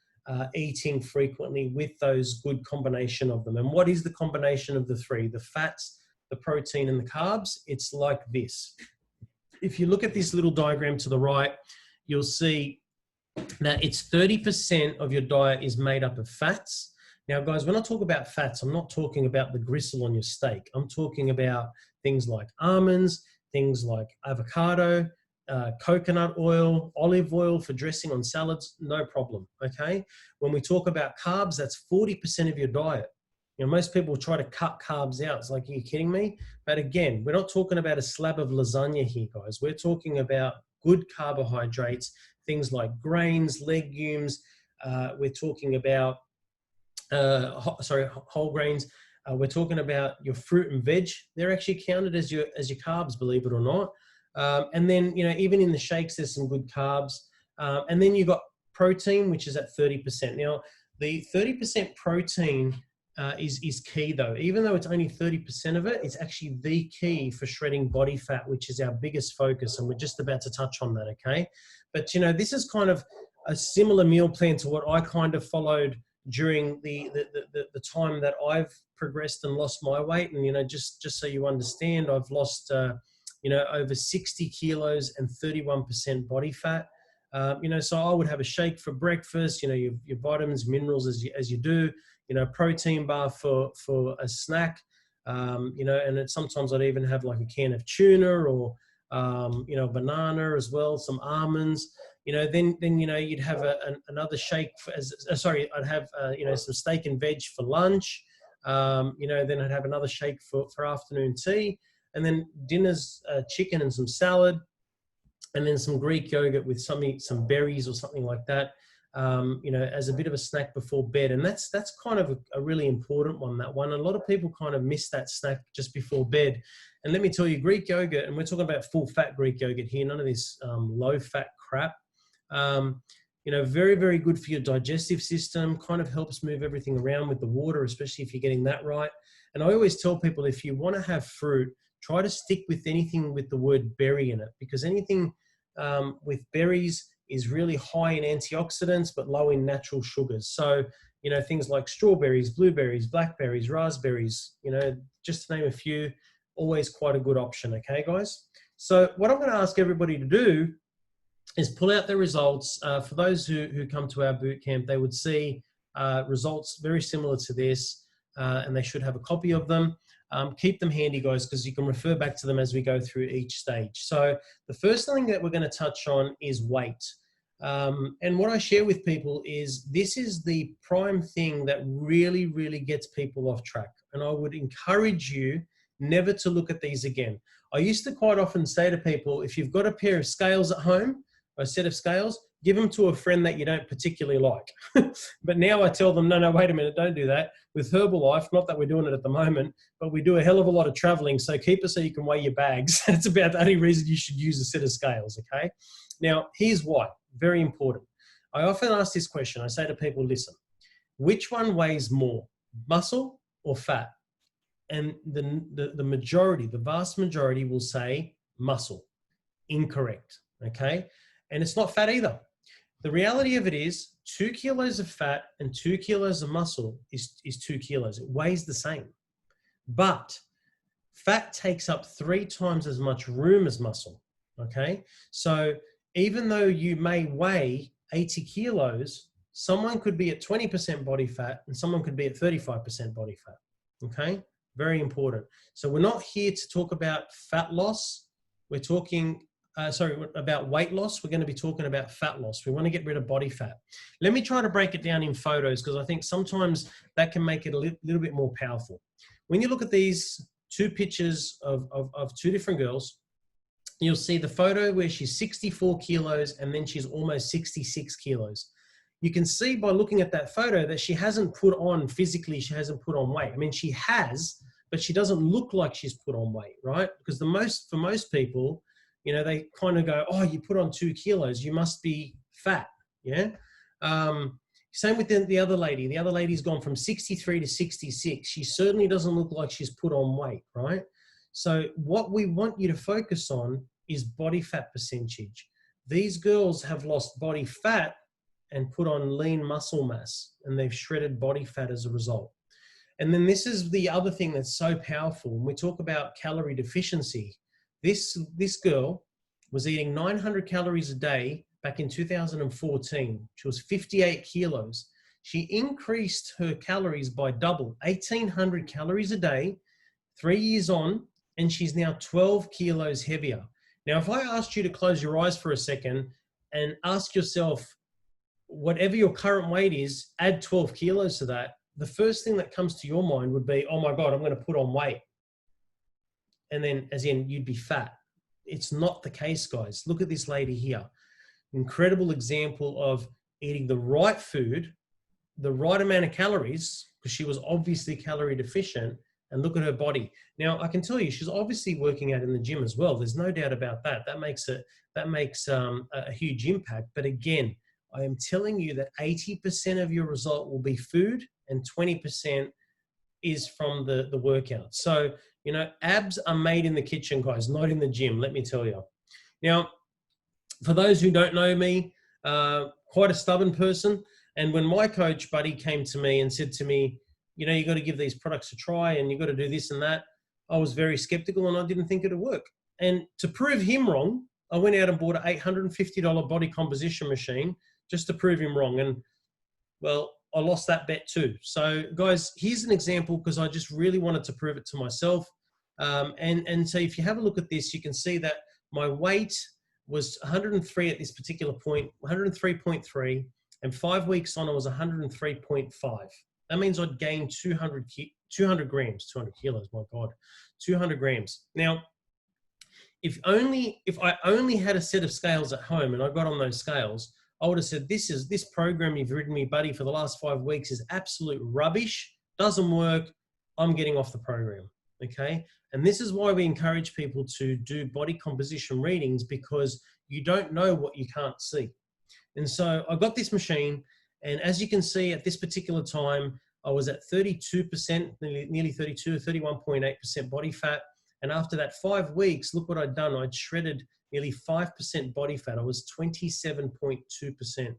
eating frequently with those good combination of them. And what is the combination of the three? The fats, the protein, and the carbs. It's like this. If you look at this little diagram to the right, you'll see that it's 30% of your diet is made up of fats. Now, guys, when I talk about fats, I'm not talking about the gristle on your steak. I'm talking about things like almonds, things like avocado, coconut oil, olive oil for dressing on salads, no problem, okay? When we talk about carbs, that's 40% of your diet. You know, most people try to cut carbs out. It's like, are you kidding me? But again, we're not talking about a slab of lasagna here, guys. We're talking about good carbohydrates, things like grains, legumes. We're talking about, whole grains. We're talking about your fruit and veg. They're actually counted as your carbs, believe it or not. And then, you know, even in the shakes, there's some good carbs. And then you've got protein, which is at 30%. Now, the 30% protein is key, though. Even though it's only 30% of it, it's actually the key for shredding body fat, which is our biggest focus. And we're just about to touch on that, okay? But, you know, this is kind of a similar meal plan to what I kind of followed during the time that I've progressed and lost my weight. And, just so you understand, I've lost, over 60 kilos and 31% body fat. So I would have a shake for breakfast, your vitamins, minerals as you do, protein bar for a snack, and sometimes I'd even have like a can of tuna or, banana as well, some almonds, then you'd have another shake I'd have, some steak and veg for lunch. Then I'd have another shake for afternoon tea, and then dinner's chicken and some salad, and then some Greek yogurt with some berries or something like that, as a bit of a snack before bed. And that's kind of a really important one, that one. A lot of people kind of miss that snack just before bed. And let me tell you, Greek yogurt, and we're talking about full fat Greek yogurt here, none of this low fat crap. Very, very good for your digestive system, kind of helps move everything around with the water, especially if you're getting that right. And I always tell people, if you want to have fruit, try to stick with anything with the word berry in it, because anything with berries is really high in antioxidants, but low in natural sugars. So, things like strawberries, blueberries, blackberries, raspberries, just to name a few, always quite a good option. Okay, guys? So what I'm going to ask everybody to do is pull out their results. For those who come to our boot camp, they would see results very similar to this, and they should have a copy of them. Keep them handy, guys, because you can refer back to them as we go through each stage. So the first thing that we're going to touch on is weight. And what I share with people is this is the prime thing that really, really gets people off track. And I would encourage you never to look at these again. I used to quite often say to people, if you've got a pair of scales at home, or a set of scales, give them to a friend that you don't particularly like. But now I tell them, no, wait a minute, don't do that. With Herbalife, not that we're doing it at the moment, but we do a hell of a lot of traveling, so keep it so you can weigh your bags. That's about the only reason you should use a set of scales, okay? Now, here's why, very important. I often ask this question. I say to people, listen, which one weighs more, muscle or fat? And the majority, the vast majority will say muscle. Incorrect, okay? And it's not fat either. The reality of it is 2 kilos of fat and 2 kilos of muscle is 2 kilos. It weighs the same. But fat takes up 3 times as much room as muscle, okay? So even though you may weigh 80 kilos, someone could be at 20% body fat and someone could be at 35% body fat, okay? Very important. So we're not here to talk about fat loss. We're talking about weight loss. We're going to be talking about fat loss. We want to get rid of body fat. Let me try to break it down in photos, because I think sometimes that can make it a little bit more powerful. When you look at these 2 pictures of 2 different girls, you'll see the photo where she's 64 kilos and then she's almost 66 kilos. You can see by looking at that photo that she hasn't put on physically, she hasn't put on weight. I mean, she has, but she doesn't look like she's put on weight, right? Because for most people, they kind of go, oh, you put on 2 kilos, you must be fat, yeah? Same with the other lady. The other lady's gone from 63 to 66. She certainly doesn't look like she's put on weight, right? So what we want you to focus on is body fat percentage. These girls have lost body fat and put on lean muscle mass, and they've shredded body fat as a result. And then this is the other thing that's so powerful. When we talk about calorie deficiency, this girl was eating 900 calories a day back in 2014. She was 58 kilos. She increased her calories by double, 1,800 calories a day, 3 years on, and she's now 12 kilos heavier. Now, if I asked you to close your eyes for a second and ask yourself, whatever your current weight is, add 12 kilos to that, the first thing that comes to your mind would be, oh my God, I'm going to put on weight. And then as in you'd be fat. It's not the case, guys. Look at this lady here. Incredible example of eating the right food, the right amount of calories, because she was obviously calorie deficient, and look at her body. Now, I can tell you, she's obviously working out in the gym as well. There's no doubt about that. That makes a huge impact. But again, I am telling you that 80% of your result will be food and 20% is from the workout. So, abs are made in the kitchen, guys, not in the gym, let me tell you. Now, for those who don't know me, quite a stubborn person. And when my coach buddy came to me and said to me, you know, you got to give these products a try and you got to do this and that, I was very skeptical and I didn't think it'd work. And to prove him wrong, I went out and bought an $850 body composition machine just to prove him wrong. And well, I lost that bet too. So guys, here's an example because I just really wanted to prove it to myself. And so if you have a look at this, you can see that my weight was 103 at this particular point, 103.3, and 5 weeks on, I was 103.5. That means I'd gained 200 grams, 200 kilos, my God, 200 grams. Now, if I only had a set of scales at home and I got on those scales, I would have said, this program you've ridden me, buddy, for the last 5 weeks is absolute rubbish, doesn't work, I'm getting off the program, okay? And this is why we encourage people to do body composition readings, because you don't know what you can't see. And so I got this machine, and as you can see at this particular time, I was at 32%, nearly 32, 31.8% body fat. And after that 5 weeks, look what I'd done. I'd shredded nearly 5% body fat. I was 27.2%.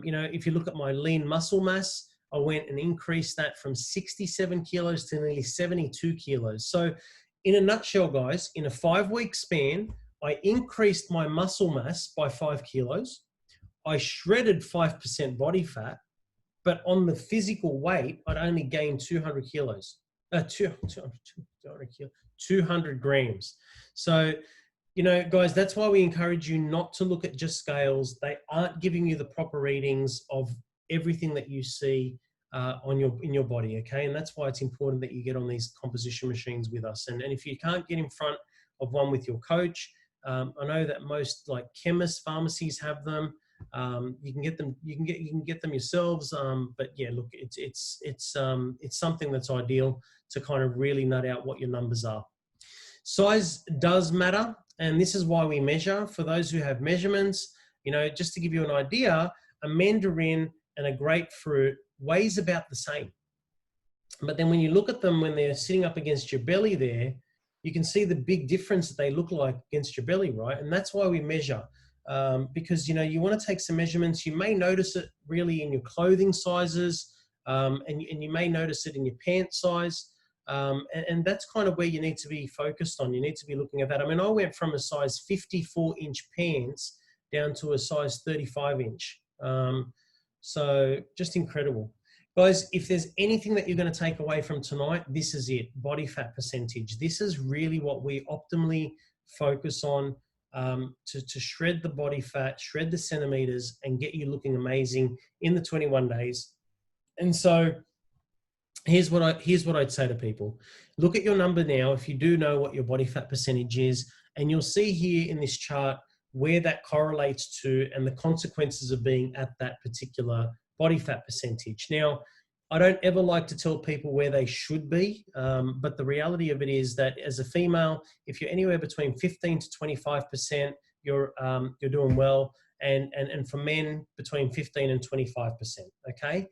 You know, if you look at my lean muscle mass, I went and increased that from 67 kilos to nearly 72 kilos. So in a nutshell, guys, in a 5-week span, I increased my muscle mass by 5 kilos. I shredded 5% body fat, but on the physical weight, I'd only gained 200 kilos. 200 grams. So, you know, guys, that's why we encourage you not to look at just scales. They aren't giving you the proper readings of everything that you see in your body, okay? And that's why it's important that you get on these composition machines with us. And if you can't get in front of one with your coach, I know that most like chemists, pharmacies have them. You can get them. You can get them yourselves. But yeah, look, it's something that's ideal to kind of really nut out what your numbers are. Size does matter, and this is why we measure. For those who have measurements, you know, just to give you an idea, a mandarin and a grapefruit weighs about the same. But then when you look at them when they're sitting up against your belly there, you can see the big difference that they look like against your belly, right? And that's why we measure. Because, you know, you want to take some measurements. You may notice it really in your clothing sizes, and you may notice it in your pant size. And that's kind of where you need to be focused on. You need to be looking at that. I mean, I went from a size 54-inch pants down to a size 35-inch. So just incredible. Guys, if there's anything that you're going to take away from tonight, this is it, body fat percentage. This is really what we optimally focus on. To shred the body fat, shred the centimeters, and get you looking amazing in the 21 days. And so here's what I'd say to people. Look at your number now, if you do know what your body fat percentage is, and you'll see here in this chart where that correlates to and the consequences of being at that particular body fat percentage. Now, I don't ever like to tell people where they should be, but the reality of it is that as a female, if you're anywhere between 15 to 25%, you're doing well, and for men between 15 and 25%. Okay.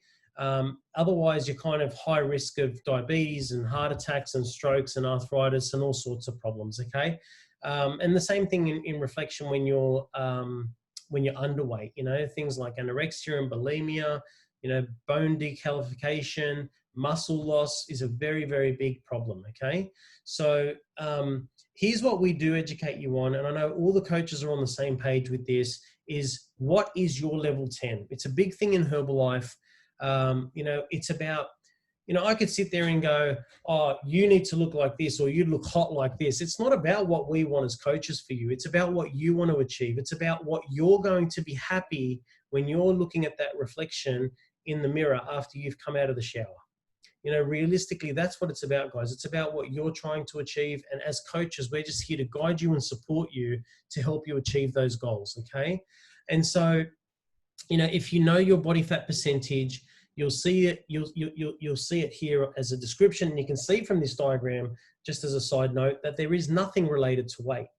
Otherwise, you're kind of high risk of diabetes and heart attacks and strokes and arthritis and all sorts of problems. Okay. And the same thing in reflection when you're underweight. You know, things like anorexia and bulimia. You know, bone decalcification, muscle loss is a very, very big problem, okay? So here's what we do educate you on, and I know all the coaches are on the same page with this, is what is your level 10? It's a big thing in Herbalife. You know, it's about, you know, I could sit there and go, oh, you need to look like this, or you look hot like this. It's not about what we want as coaches for you. It's about what you want to achieve. It's about what you're going to be happy when you're looking at that reflection in the mirror after you've come out of the shower. You know, realistically, that's what it's about, guys. It's about what you're trying to achieve. And as coaches, we're just here to guide you and support you to help you achieve those goals, okay? And so, you know, if you know your body fat percentage, you'll see it, you'll see it here as a description. And you can see from this diagram, just as a side note, that there is nothing related to weight.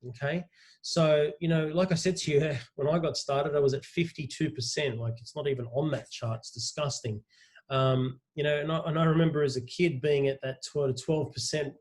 Okay. So, you know, like I said to you, when I got started, I was at 52%. Like, it's not even on that chart. It's disgusting. You know, and I remember as a kid being at that 12%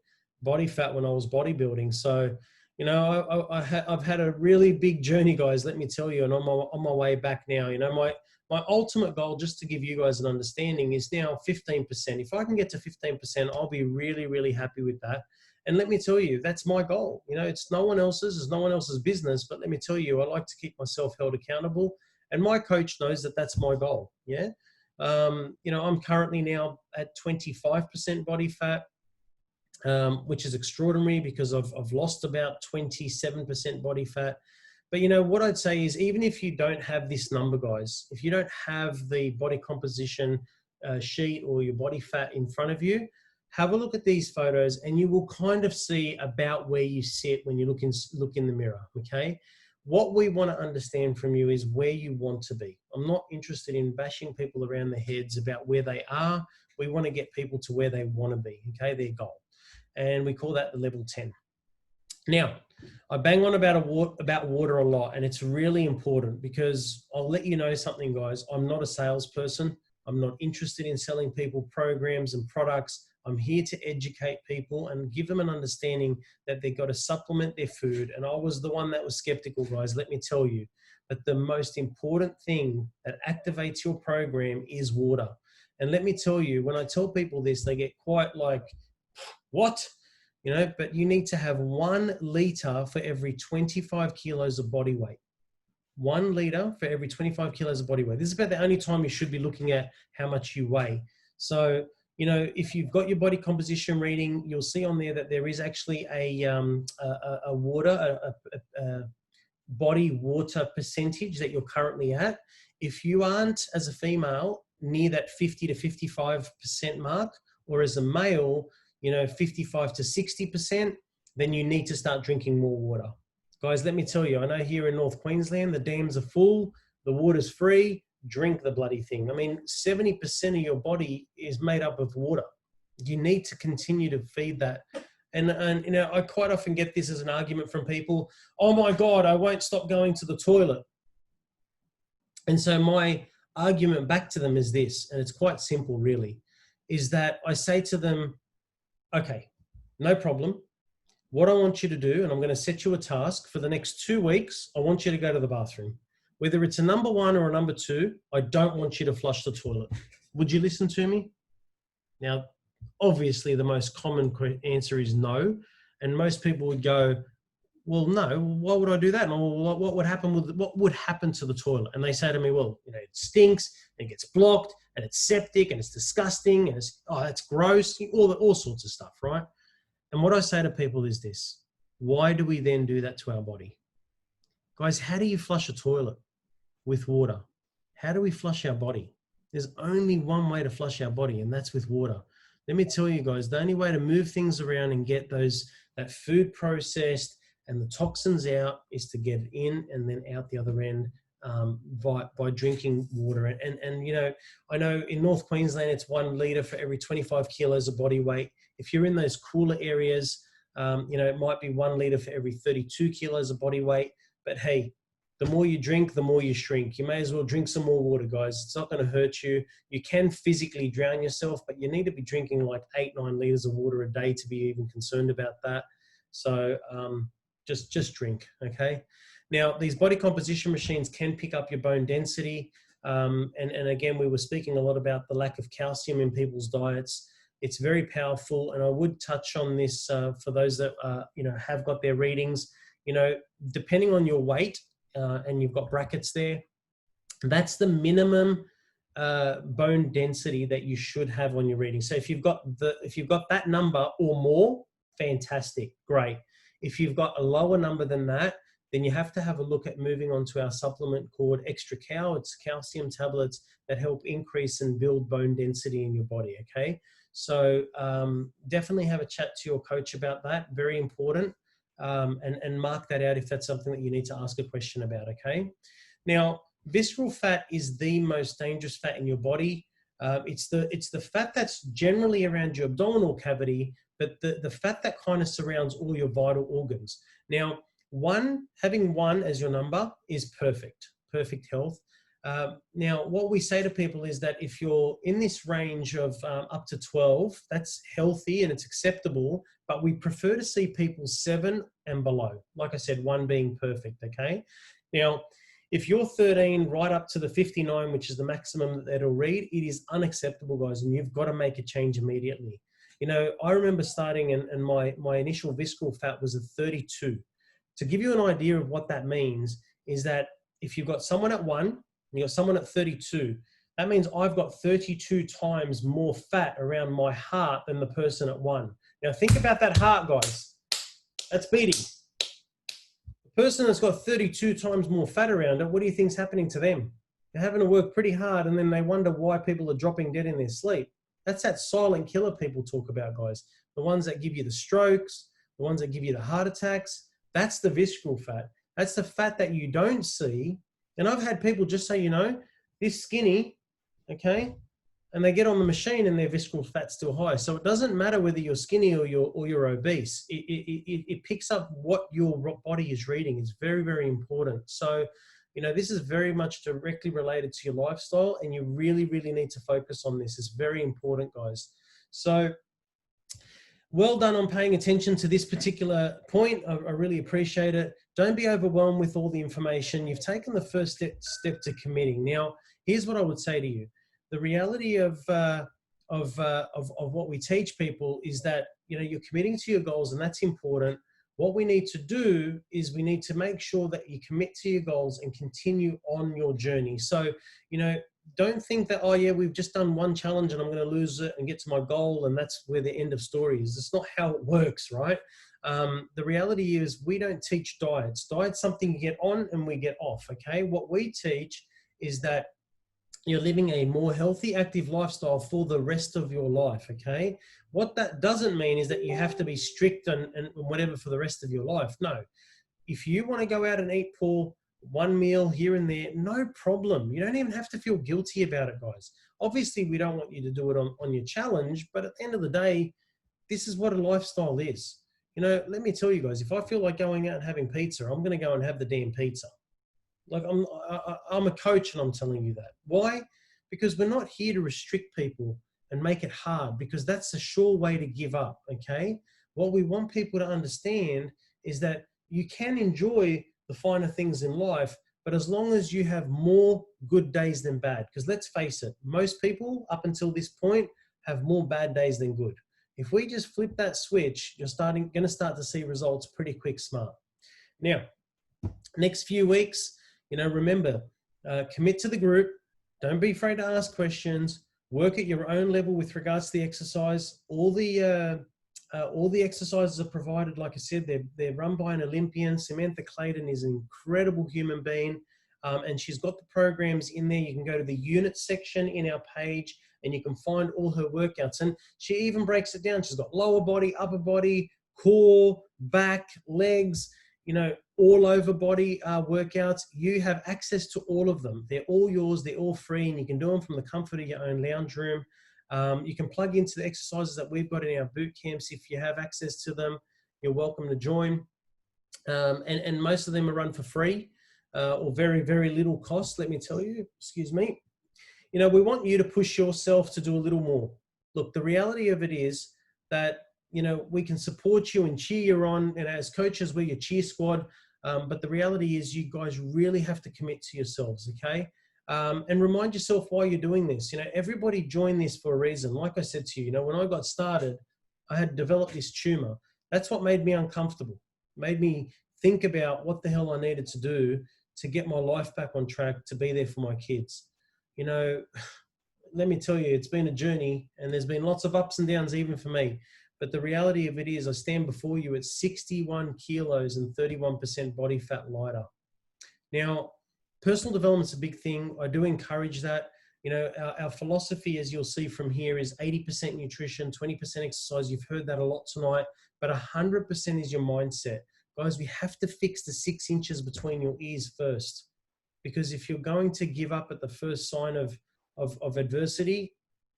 body fat when I was bodybuilding. So, you know, I've had a really big journey, guys, let me tell you, and I'm on my way back now. You know, my ultimate goal, just to give you guys an understanding, is now 15%. If I can get to 15%, I'll be really, really happy with that. And let me tell you, that's my goal. You know, it's no one else's, it's no one else's business, but let me tell you, I like to keep myself held accountable. And my coach knows that that's my goal. Yeah. You know, I'm currently now at 25% body fat, which is extraordinary because I've lost about 27% body fat. But you know, what I'd say is, even if you don't have this number, guys, if you don't have the body composition sheet or your body fat in front of you, have a look at these photos and you will kind of see about where you sit when you look in the mirror, okay? What we want to understand from you is where you want to be. I'm not interested in bashing people around their heads about where they are. We want to get people to where they want to be, okay, their goal. And we call that the level 10. Now, I bang on about water a lot, and it's really important because I'll let you know something, guys. I'm not a salesperson. I'm not interested in selling people programs and products. I'm here to educate people and give them an understanding that they've got to supplement their food. And I was the one that was skeptical, guys, let me tell you. But the most important thing that activates your program is water. And let me tell you, when I tell people this, they get quite like, what? You know, but you need to have 1 liter for every 25 kilos of body weight. 1 liter for every 25 kilos of body weight. This is about the only time you should be looking at how much you weigh. So, you know, if you've got your body composition reading, you'll see on there that there is actually a body water percentage that you're currently at. If you aren't, as a female, near that 50 to 55% mark, or as a male, you know, 55 to 60%, then you need to start drinking more water. Guys, let me tell you, I know here in North Queensland, the dams are full, the water's free, drink the bloody thing. I mean, 70% of your body is made up of water. You need to continue to feed that. And you know, I quite often get this as an argument from people, oh my God, I won't stop going to the toilet. And so my argument back to them is this, and it's quite simple really, is that I say to them, okay, no problem. What I want you to do, and I'm going to set you a task for the next 2 weeks, I want you to go to the bathroom. Whether it's a number 1 or a number 2, I don't want you to flush the toilet. Would you listen to me? Now, obviously the most common answer is no. And most people would go, well, no, why would I do that? And what would happen to the toilet? And they say to me, well, you know, it stinks, and it gets blocked, and it's septic, and it's disgusting, and it's, oh, that's gross, all sorts of stuff, right? And what I say to people is this: why do we then do that to our body? Guys, how do you flush a toilet? With water. How do we flush our body? There's only one way to flush our body, and that's with water. Let me tell you guys, the only way to move things around and get that food processed and the toxins out is to get it in and then out the other end by drinking water. And you know, I know in North Queensland, it's 1 liter for every 25 kilos of body weight. If you're in those cooler areas, you know, it might be 1 liter for every 32 kilos of body weight. But hey, the more you drink, the more you shrink. You may as well drink some more water, guys. It's not going to hurt you. You can physically drown yourself, but you need to be drinking like 8-9 liters of water a day to be even concerned about that. So just drink, okay? Now, these body composition machines can pick up your bone density. And again, we were speaking a lot about the lack of calcium in people's diets. It's very powerful. And I would touch on this for those that, you know, have got their readings. You know, depending on your weight, and you've got brackets there, that's the minimum bone density that you should have on your reading. So if you've got that number or more, fantastic, great. If you've got a lower number than that, then you have to have a look at moving on to our supplement called Extra Cal. It's calcium tablets that help increase and build bone density in your body, okay? So definitely have a chat to your coach about that, very important. And mark that out if that's something that you need to ask a question about, okay? Now, visceral fat is the most dangerous fat in your body. It's the fat that's generally around your abdominal cavity, but the fat that kind of surrounds all your vital organs. Now, having 1 as your number is perfect health. Now, what we say to people is that if you're in this range of up to 12, that's healthy and it's acceptable, but we prefer to see people 7 and below. Like I said, 1 being perfect, okay? Now, if you're 13 right up to the 59, which is the maximum that it'll read, it is unacceptable, guys, and you've got to make a change immediately. You know, I remember starting and my initial visceral fat was at 32. To give you an idea of what that means is that if you've got someone at 1 and you've got someone at 32, that means I've got 32 times more fat around my heart than the person at 1. Now think about that heart, guys. That's beating. The person that's got 32 times more fat around it, what do you think's happening to them? They're having to work pretty hard, and then they wonder why people are dropping dead in their sleep. That's that silent killer people talk about, guys. The ones that give you the strokes, the ones that give you the heart attacks. That's the visceral fat. That's the fat that you don't see. And I've had people just say, you know, this skinny, okay, and they get on the machine and their visceral fat's still high. So it doesn't matter whether you're skinny or you're obese. It picks up what your body is reading. It's very, very important. So, you know, this is very much directly related to your lifestyle, and you really, really need to focus on this. It's very important, guys. So well done on paying attention to this particular point. I really appreciate it. Don't be overwhelmed with all the information. You've taken the first step to committing. Now, here's what I would say to you. The reality of what we teach people is that, you know, you're committing to your goals, and that's important. What we need to do is we need to make sure that you commit to your goals and continue on your journey. So, you know, don't think that, oh yeah, we've just done one challenge and I'm going to lose it and get to my goal, and that's where the end of story is. It's not how it works, right? The reality is we don't teach diets. Diet's something you get on and we get off, okay? What we teach is that you're living a more healthy, active lifestyle for the rest of your life, okay? What that doesn't mean is that you have to be strict and whatever for the rest of your life. No. If you want to go out and eat poor, one meal here and there, no problem. You don't even have to feel guilty about it, guys. Obviously, we don't want you to do it on your challenge, but at the end of the day, this is what a lifestyle is. You know, let me tell you guys, if I feel like going out and having pizza, I'm going to go and have the damn pizza. Like I'm a coach and I'm telling you that. Why? Because we're not here to restrict people and make it hard, because that's a sure way to give up, okay? What we want people to understand is that you can enjoy the finer things in life, but as long as you have more good days than bad, because let's face it, most people up until this point have more bad days than good. If we just flip that switch, you're going to start to see results pretty quick, smart. Now, next few weeks, you know, remember, commit to the group. Don't be afraid to ask questions. Work at your own level with regards to the exercise. All the exercises are provided. Like I said, they're run by an Olympian. Samantha Clayton is an incredible human being, and she's got the programs in there. You can go to the unit section in our page, and you can find all her workouts. And she even breaks it down. She's got lower body, upper body, core, back, legs, you know, all over body workouts. You have access to all of them. They're all yours. They're all free, and you can do them from the comfort of your own lounge room. You can plug into the exercises that we've got in our boot camps. If you have access to them, you're welcome to join. And most of them are run for free or very, very little cost, let me tell you. Excuse me. You know, we want you to push yourself to do a little more. Look, the reality of it is that, you know, we can support you and cheer you on, and as coaches, we're your cheer squad. But the reality is you guys really have to commit to yourselves, okay? And remind yourself why you're doing this. You know, everybody joined this for a reason. Like I said to you, you know, when I got started, I had developed this tumor. That's what made me uncomfortable, made me think about what the hell I needed to do to get my life back on track, to be there for my kids. You know, let me tell you, it's been a journey, and there's been lots of ups and downs even for me. But the reality of it is I stand before you at 61 kilos and 31% body fat lighter. Now, personal development's a big thing. I do encourage that. You know, our philosophy, as you'll see from here, is 80% nutrition, 20% exercise. You've heard that a lot tonight, but 100% is your mindset. Guys, we have to fix the 6 inches between your ears first, because if you're going to give up at the first sign of adversity,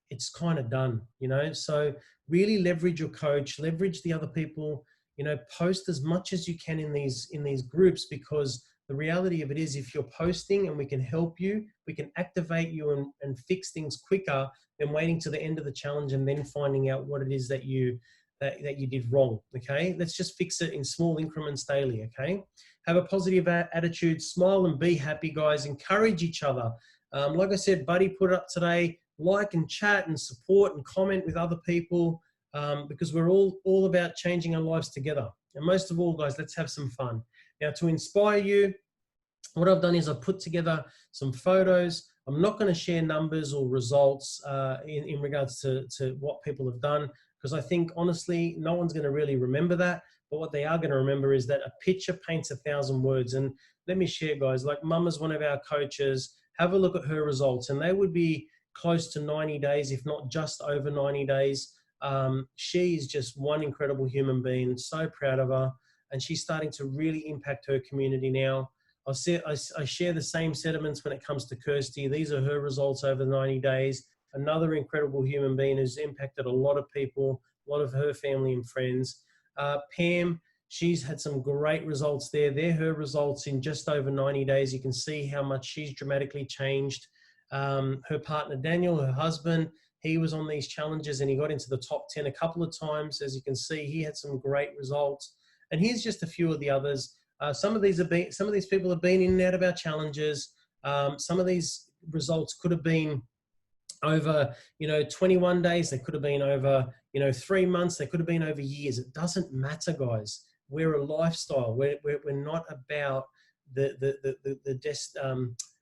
it's kind of done, you know? So really leverage your coach, leverage the other people, you know, post as much as you can in these groups, because the reality of it is if you're posting and we can help you, we can activate you and fix things quicker than waiting to the end of the challenge and then finding out what it is that you did wrong, okay? Let's just fix it in small increments daily, okay? have a positive attitude, smile and be happy, guys. Encourage each other. Like I said, Buddy put it up today, like and chat and support and comment with other people, because we're all about changing our lives together. And most of all, guys, let's have some fun. Now, to inspire you, what I've done is I've put together some photos. I'm not going to share numbers or results in regards to what people have done, because I think, honestly, no one's going to really remember that. But what they are going to remember is that a picture paints 1,000 words. And let me share, guys, like Mama's one of our coaches. Have a look at her results, and they would be close to 90 days, if not just over 90 days. She's just one incredible human being. So proud of her. And she's starting to really impact her community now. I share the same sentiments when it comes to Kirsty. These are her results over 90 days. Another incredible human being who's impacted a lot of people, a lot of her family and friends. Pam, she's had some great results there. They're her results in just over 90 days. You can see how much she's dramatically changed. Her partner, Daniel, her husband, he was on these challenges and he got into the top 10 a couple of times. As you can see, he had some great results. And here's just a few of the others. Some of these people have been in and out of our challenges. Some of these results could have been over, 21 days. They could have been over, 3 months. They could have been over years. It doesn't matter, guys. We're a lifestyle. We're not about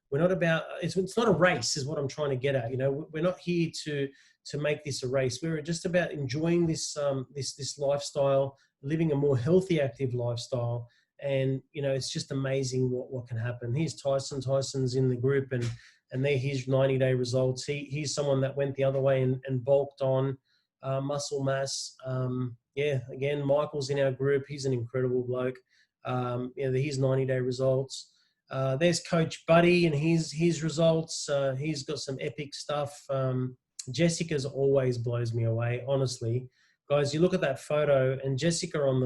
we're not about, it's not a race is what I'm trying to get at. We're not here to make this a race. We're just about enjoying this lifestyle, living a more healthy, active lifestyle. And, it's just amazing what can happen. Here's Tyson. Tyson's in the group, and there his 90-day results. He's someone that went the other way and bulked on muscle mass. Again, Michael's in our group. He's an incredible bloke. His 90-day results. There's Coach Buddy and his results. He's got some epic stuff. Jessica's always blows me away, honestly. Guys, you look at that photo, and Jessica on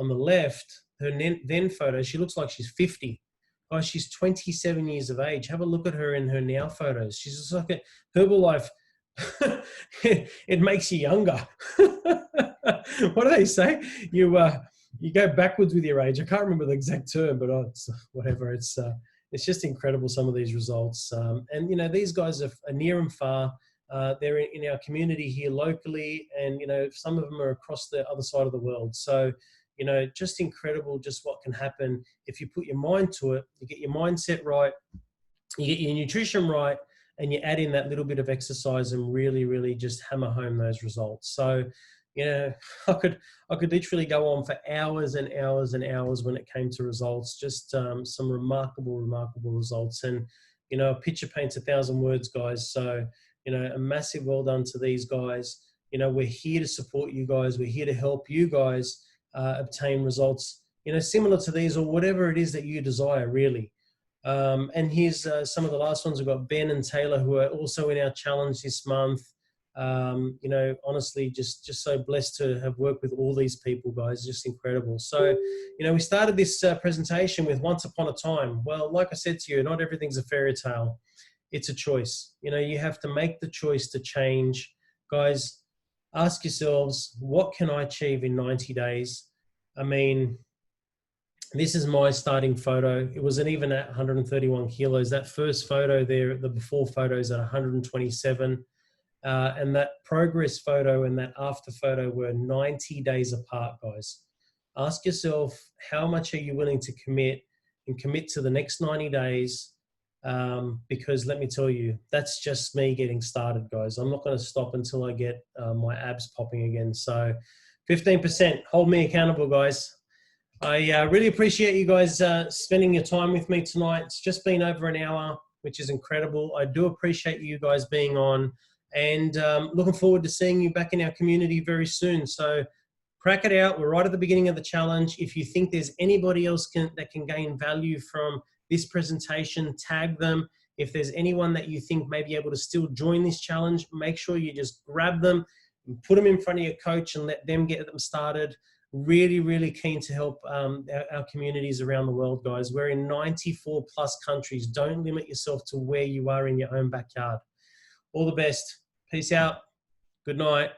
the left, her then photo, she looks like she's 50. Guys, she's 27 years of age. Have a look at her in her now photos. She's just like a Herbalife. It makes you younger. What do they say? You go backwards with your age. I can't remember the exact term, but it's whatever. It's just incredible, some of these results. And these guys are near and far. They're in our community here locally, and some of them are across the other side of the world. So just incredible, just what can happen if you put your mind to it. You get your mindset right, you get your nutrition right, and you add in that little bit of exercise and really, really just hammer home those results. So, I could literally go on for hours and hours and hours when it came to results. Just some remarkable results. And, a picture paints 1,000 words, guys. So, a massive well done to these guys. We're here to support you guys. We're here to help you guys obtain results, similar to these or whatever it is that you desire, really. And here's some of the last ones. We've got Ben and Taylor, who are also in our challenge this month. Honestly, just so blessed to have worked with all these people, guys. Just incredible. So, we started this presentation with once upon a time. Well, like I said to you, not everything's a fairy tale. It's a choice. You have to make the choice to change. Guys, ask yourselves, what can I achieve in 90 days? I mean, this is my starting photo. It wasn't even at 131 kilos. That first photo there, the before photo is at 127. And that progress photo and that after photo were 90 days apart, guys. Ask yourself, how much are you willing to commit to the next 90 days? Because let me tell you, that's just me getting started, guys. I'm not going to stop until I get my abs popping again. So 15%, hold me accountable, guys. I really appreciate you guys spending your time with me tonight. It's just been over an hour, which is incredible. I do appreciate you guys being on, and looking forward to seeing you back in our community very soon. So crack it out. We're right at the beginning of the challenge. If you think there's anybody else that can gain value from this presentation, tag them. If there's anyone that you think may be able to still join this challenge, make sure you just grab them and put them in front of your coach and let them get them started. Really, really keen to help our communities around the world, guys. We're in 94 plus countries. Don't limit yourself to where you are in your own backyard. All the best. Peace out. Good night.